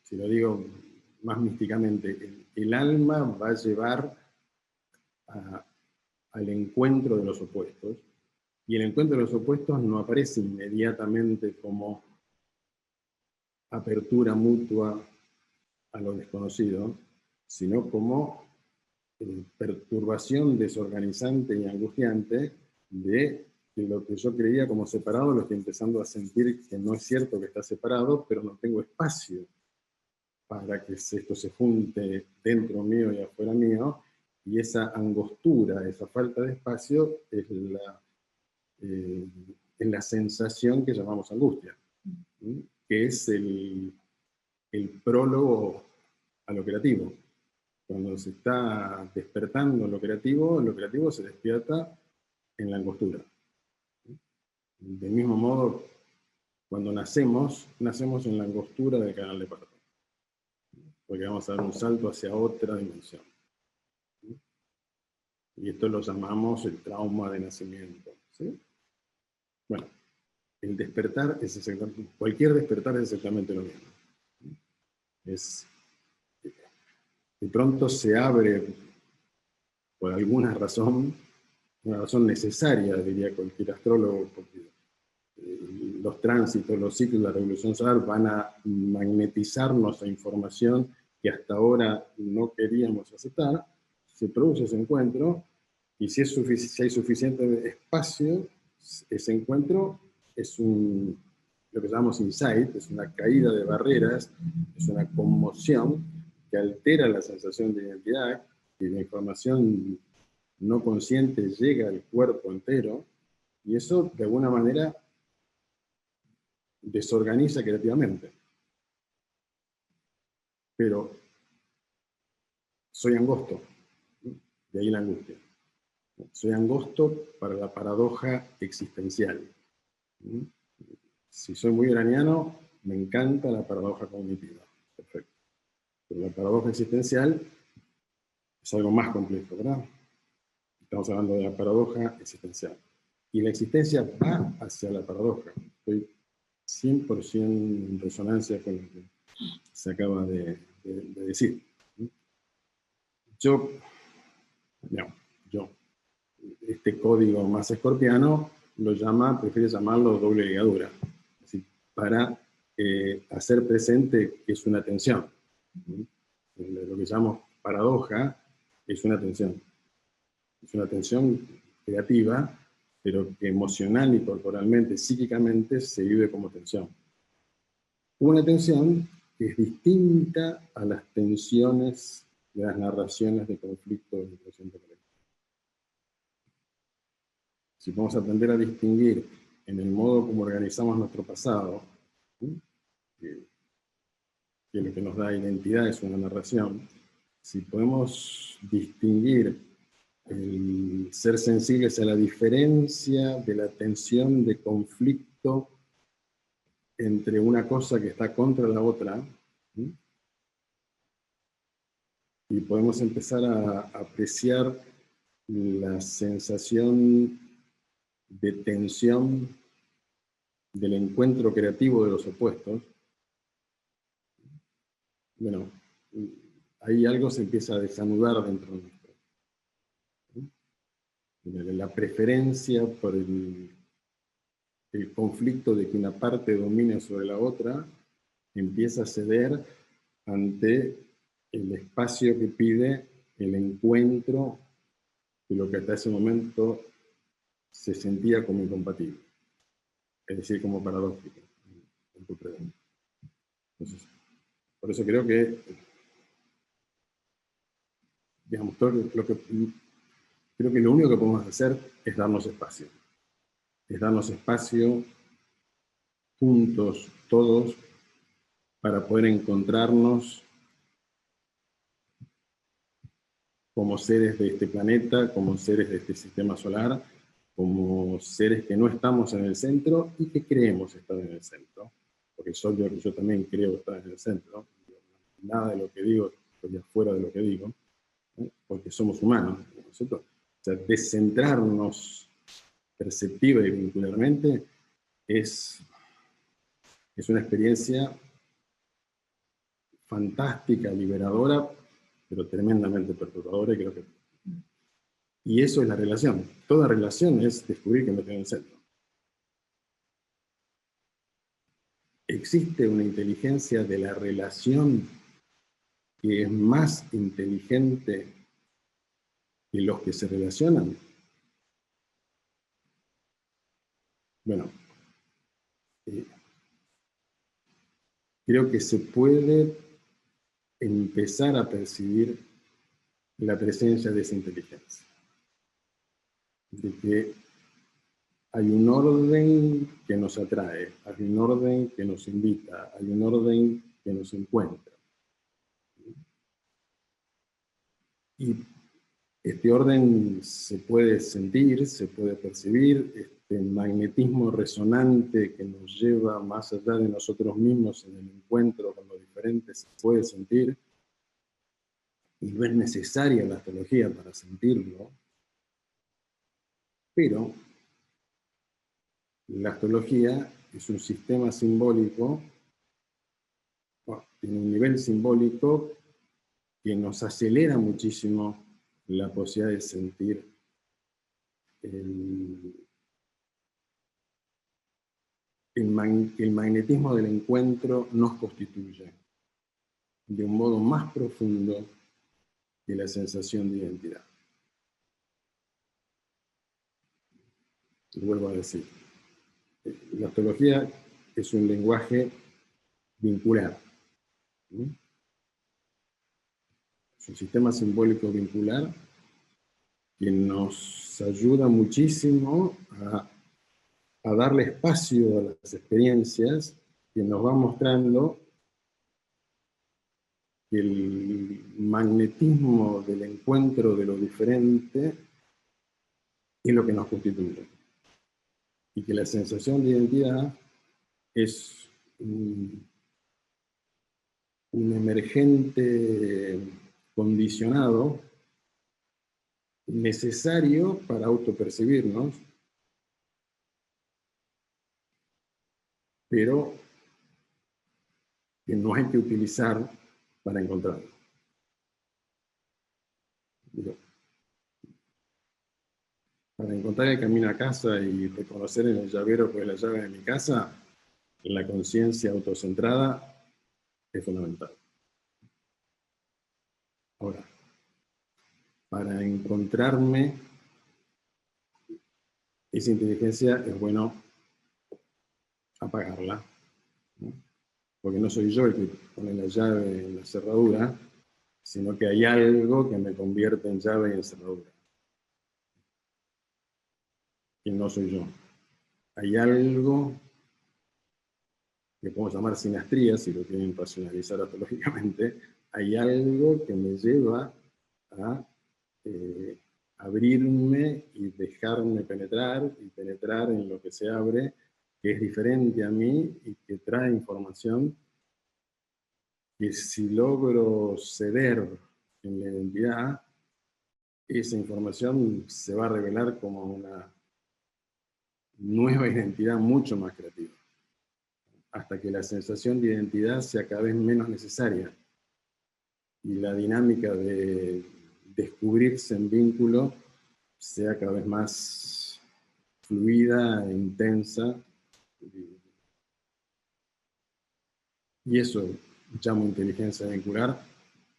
S2: Si lo digo más místicamente, el alma va a llevar al encuentro de los opuestos, y el encuentro de los opuestos no aparece inmediatamente como apertura mutua a lo desconocido, sino como perturbación desorganizante y angustiante de que lo que yo creía como separado lo estoy empezando a sentir que no es cierto que está separado, pero no tengo espacio para que esto se junte dentro mío y afuera mío, y esa angostura, esa falta de espacio es la sensación que llamamos angustia, que es el prólogo a lo creativo. Cuando se está despertando lo creativo se despierta en la angostura. Del mismo modo, cuando nacemos en la angostura del canal de parto, porque vamos a dar un salto hacia otra dimensión. Y esto lo llamamos el trauma de nacimiento, ¿sí? Bueno, el despertar es exactamente, cualquier despertar es exactamente lo mismo. De pronto se abre, por alguna razón, una razón necesaria, diría cualquier astrólogo, porque los tránsitos, los ciclos, la revolución solar van a magnetizarnos a información que hasta ahora no queríamos aceptar. Se produce ese encuentro, y si hay suficiente espacio, ese encuentro es lo que llamamos insight, es una caída de barreras, es una conmoción que altera la sensación de identidad, y la información no consciente llega al cuerpo entero, y eso de alguna manera desorganiza creativamente. Pero soy angosto, de ahí la angustia. Soy angosto para la paradoja existencial. Si soy muy uraniano, me encanta la paradoja cognitiva. Perfecto. Pero la paradoja existencial es algo más complejo, ¿verdad? Estamos hablando de la paradoja existencial. Y la existencia va hacia la paradoja. Estoy 100% en resonancia con lo que se acaba de decir. Yo, este código más escorpiano prefiere llamarlo doble ligadura. Es para hacer presente que es una tensión. Lo que llamamos paradoja es una tensión. Es una tensión creativa, pero que emocional y corporalmente, psíquicamente, se vive como tensión. Una tensión que es distinta a las tensiones de las narraciones de conflicto del presente colectivo. Si podemos aprender a distinguir en el modo como organizamos nuestro pasado, ¿sí?, que lo que nos da identidad es una narración, si podemos distinguir el ser sensibles a la diferencia de la tensión de conflicto entre una cosa que está contra la otra, ¿sí?, y podemos empezar a apreciar la sensación de tensión del encuentro creativo de los opuestos, bueno, ahí algo se empieza a desanudar dentro de nosotros. La preferencia por el conflicto de que una parte domine sobre la otra empieza a ceder ante el espacio que pide el encuentro de lo que hasta ese momento se sentía como incompatible, es decir, como paradójico, en tu pregunta. Entonces, por eso creo que, digamos, creo que lo único que podemos hacer es darnos espacio. Es darnos espacio juntos, todos, para poder encontrarnos como seres de este planeta, como seres de este sistema solar, como seres que no estamos en el centro y que creemos estar en el centro. Porque es obvio que yo también creo estar en el centro. Nada de lo que digo estoy afuera de lo que digo, ¿no?, porque somos humanos, ¿no es cierto? O sea, descentrarnos perceptiva y vincularmente es una experiencia fantástica, liberadora, pero tremendamente perturbadora, y creo que... Y eso es la relación. Toda relación es descubrir que no estoy en el centro. Existe una inteligencia de la relación que es más inteligente que los que se relacionan. Bueno, creo que se puede empezar a percibir la presencia de esa inteligencia. De que hay un orden que nos atrae, hay un orden que nos invita, hay un orden que nos encuentra. Y este orden se puede sentir, se puede percibir, este magnetismo resonante que nos lleva más allá de nosotros mismos en el encuentro con lo diferente se puede sentir, y no es necesaria la astrología para sentirlo, pero la astrología es un sistema simbólico, tiene un nivel simbólico que nos acelera muchísimo la posibilidad de sentir el magnetismo del encuentro nos constituye de un modo más profundo que la sensación de identidad. Y vuelvo a decir, la astrología es un lenguaje vincular. Es un sistema simbólico vincular que nos ayuda muchísimo a darle espacio a las experiencias, que nos va mostrando que el magnetismo del encuentro de lo diferente es lo que nos constituye. Y que la sensación de identidad es un emergente condicionado necesario para autopercibirnos, pero que no hay que utilizar para encontrarlo. Para encontrar el camino a casa y reconocer en el llavero que es la llave de mi casa, la conciencia autocentrada es fundamental. Ahora, para encontrarme esa inteligencia es bueno apagarla, ¿no? Porque no soy yo el que pone la llave en la cerradura, sino que hay algo que me convierte en llave y en cerradura. Y no soy yo. Hay algo que podemos llamar sinastría, si lo quieren racionalizar astrológicamente, hay algo que me lleva a abrirme y dejarme penetrar, y penetrar en lo que se abre, que es diferente a mí y que trae información que si logro ceder en la identidad, esa información se va a revelar como una nueva identidad mucho más creativa, hasta que la sensación de identidad sea cada vez menos necesaria y la dinámica de descubrirse en vínculo sea cada vez más fluida e intensa. Y eso llamo inteligencia vincular,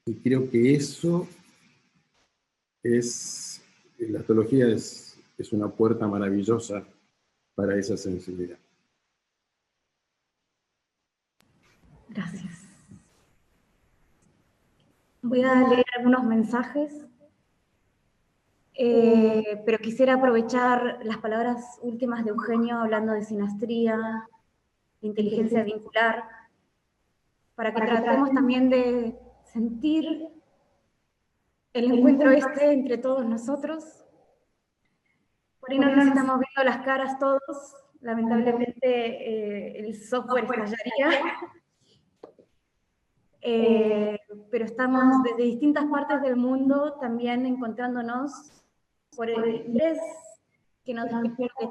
S2: y creo que eso es, la astrología es una puerta maravillosa para esa sensibilidad.
S1: Gracias. Voy a leer algunos mensajes, pero quisiera aprovechar las palabras últimas de Eugenio hablando de sinastría, de inteligencia vincular, para que tratemos también de sentir el encuentro entre todos nosotros. Por ahí no nos estamos viendo las caras todos, lamentablemente el software estallaría. Pero estamos desde distintas partes del mundo también encontrándonos por el interés que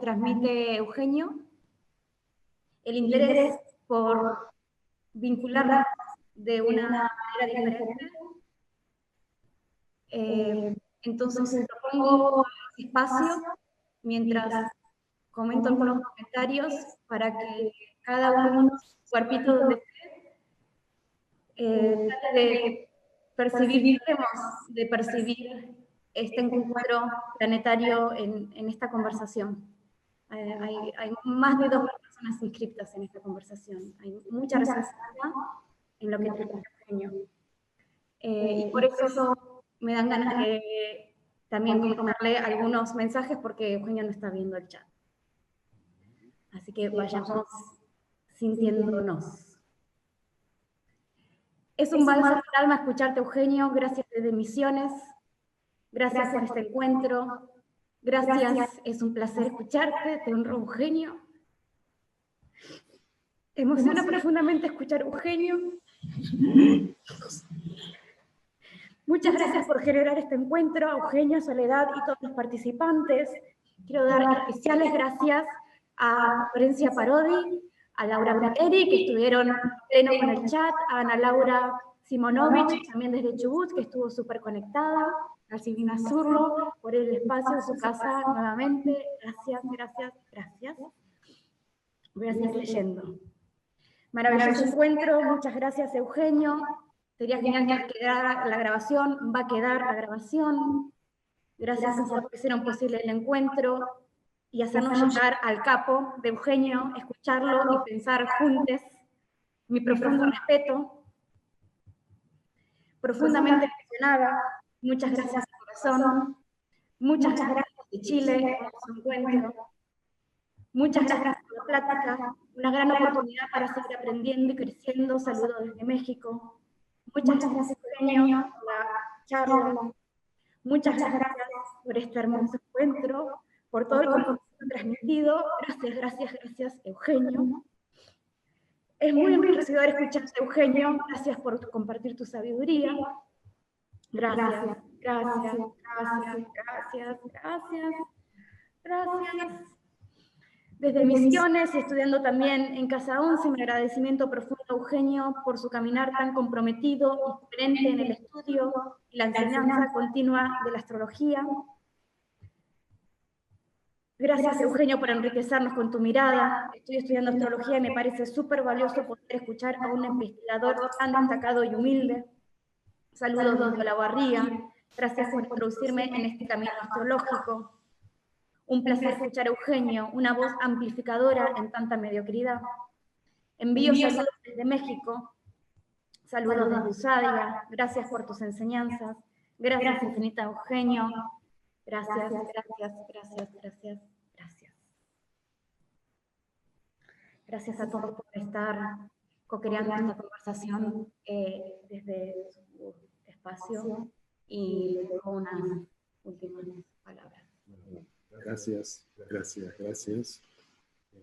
S1: transmite Eugenio, el interés por vincularnos de una manera diferente. Entonces propongo ese espacio mientras comento algunos comentarios para que cada uno, cuerpito donde de percibir este encuentro planetario en esta conversación. Hay más de 2 personas inscritas en esta conversación. Hay mucha responsabilidad en lo que trata Eugenio. Y por eso me dan ganas de también comentarle algunos mensajes porque Eugenio no está viendo el chat. Así que vayamos sintiéndonos. Es un bálsamo al alma escucharte, Eugenio. Gracias desde Misiones. Gracias por este encuentro. Gracias, es un placer escucharte. Te honro, Eugenio. Te emociona profundamente escuchar, Eugenio. Muchas gracias por generar este encuentro, Eugenio, Soledad y todos los participantes. Quiero dar especiales gracias a Florencia Parodi, a Laura Brateri, que estuvieron pleno con el chat, a Ana Laura Simonovich, también desde Chubut, que estuvo súper conectada, a Silvina Zurlo, por el espacio en su casa nuevamente. Gracias, gracias, gracias. Voy a seguir leyendo. Maravilloso encuentro, muchas gracias, Eugenio. Sería genial que quedara la grabación, va a quedar la grabación. Gracias por que hicieron posible el encuentro y hacernos llegar al capo de Eugenio, escucharlo y pensar juntos. Mi profundo respeto, profundamente emocionada. Muchas gracias, corazón. Muchas gracias de Chile por su encuentro. Muchas gracias por la plática, una gran oportunidad para seguir aprendiendo y creciendo. Saludos desde México. Muchas gracias, Eugenio, por la charla. Muchas gracias por este hermoso encuentro, por todo el conocimiento transmitido. Gracias, gracias, gracias, Eugenio. Es muy enriquecedor escucharte, Eugenio. Gracias por compartir tu sabiduría. Gracias, gracias, gracias, gracias, gracias, gracias. Desde Misiones y estudiando también en Casa 11, mi agradecimiento profundo a Eugenio por su caminar tan comprometido y coherente en el estudio y la enseñanza continua de la astrología. Gracias, Eugenio, por enriquecernos con tu mirada. Estoy estudiando astrología y me parece súper valioso poder escuchar a un investigador tan destacado y humilde. Saludos desde Olavarría. Gracias por introducirme en este camino astrológico. Un placer escuchar a Eugenio, una voz amplificadora en tanta mediocridad. Envío saludos desde México. Saludos desde Ushuaia. Gracias por tus enseñanzas. Gracias infinita, Eugenio. Gracias, gracias, gracias, gracias, gracias. Gracias a todos por estar co-creando esta conversación desde su espacio, y les dejo unas últimas palabras.
S2: Gracias, gracias, gracias.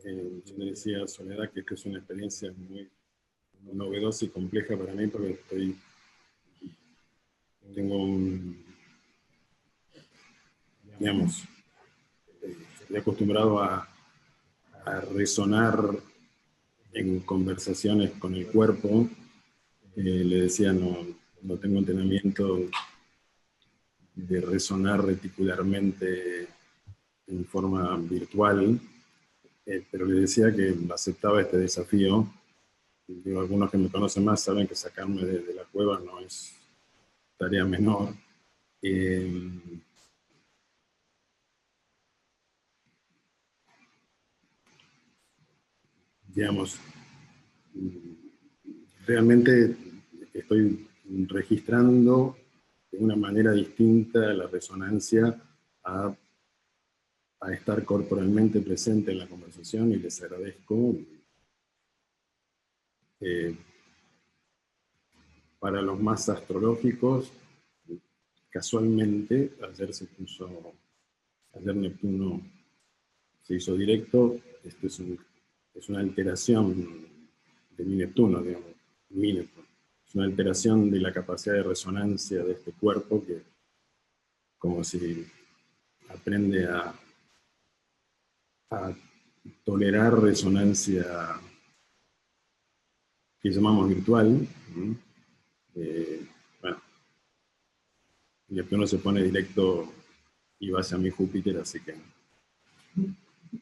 S2: Yo le decía a Soledad que es una experiencia muy novedosa y compleja para mí, porque estoy acostumbrado a resonar en conversaciones con el cuerpo. Le decía, no tengo entrenamiento de resonar reticularmente en forma virtual, pero le decía que aceptaba este desafío. Digo, algunos que me conocen más saben que sacarme de la cueva no es tarea menor. Digamos, realmente estoy registrando de una manera distinta la resonancia a estar corporalmente presente en la conversación, y les agradezco. Para los más astrológicos, casualmente, ayer Neptuno se hizo directo. Esto es una alteración de mi Neptuno, digamos, es una alteración de la capacidad de resonancia de este cuerpo, que como si aprende a tolerar resonancia que llamamos virtual. Bueno, Neptuno se pone directo y va hacia mi Júpiter, así que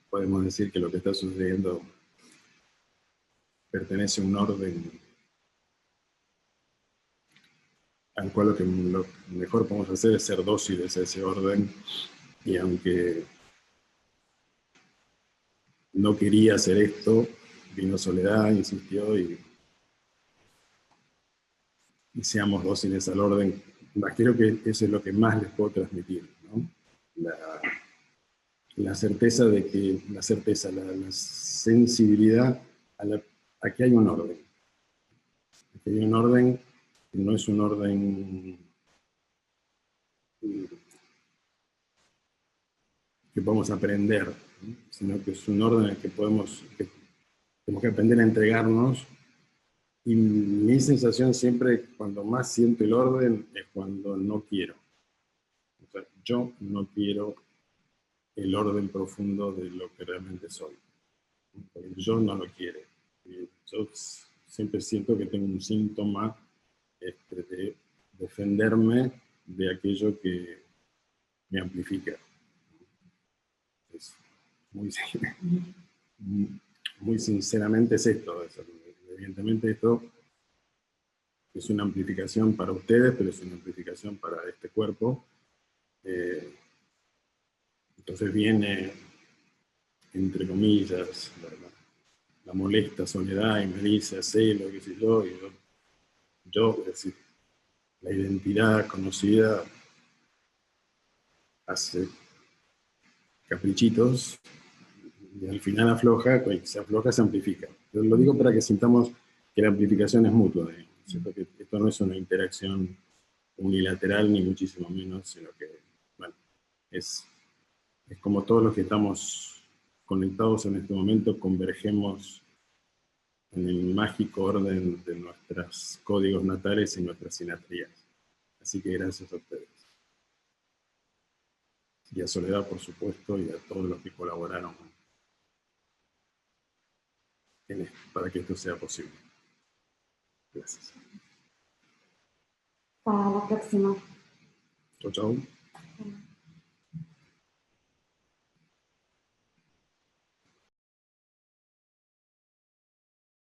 S2: podemos decir que lo que está sucediendo pertenece a un orden al cual lo mejor podemos hacer es ser dóciles a ese orden, y aunque no quería hacer esto, vino Soledad, insistió, y seamos dóciles al orden. Creo que eso es lo que más les puedo transmitir, ¿no? La certeza de que, la sensibilidad a que hay un orden. Que hay un orden que no es un orden que podemos aprender, ¿no? Sino que es un orden al que tenemos que aprender a entregarnos. Y mi sensación siempre, cuando más siento el orden, es cuando no quiero. O sea, yo no quiero el orden profundo de lo que realmente soy. Porque yo no lo quiero. Yo siempre siento que tengo un síntoma de defenderme de aquello que me amplifica. Es muy sinceramente es esto. Evidentemente esto es una amplificación para ustedes, pero es una amplificación para este cuerpo. Entonces viene, entre comillas, la molesta Soledad y me dice, hacelo, qué sé yo, y yo, es decir, la identidad conocida hace caprichitos, y al final afloja, pues se afloja, se amplifica. Yo lo digo para que sintamos que la amplificación es mutua, ¿cierto? Que esto no es una interacción unilateral, ni muchísimo menos, sino que, bueno, es como todos los que estamos conectados en este momento convergemos en el mágico orden de nuestros códigos natales y nuestras sinastrías. Así que gracias a ustedes. Y a Soledad, por supuesto, y a todos los que colaboraron para que esto sea posible. Gracias.
S1: Hasta la próxima.
S2: Chau, chau.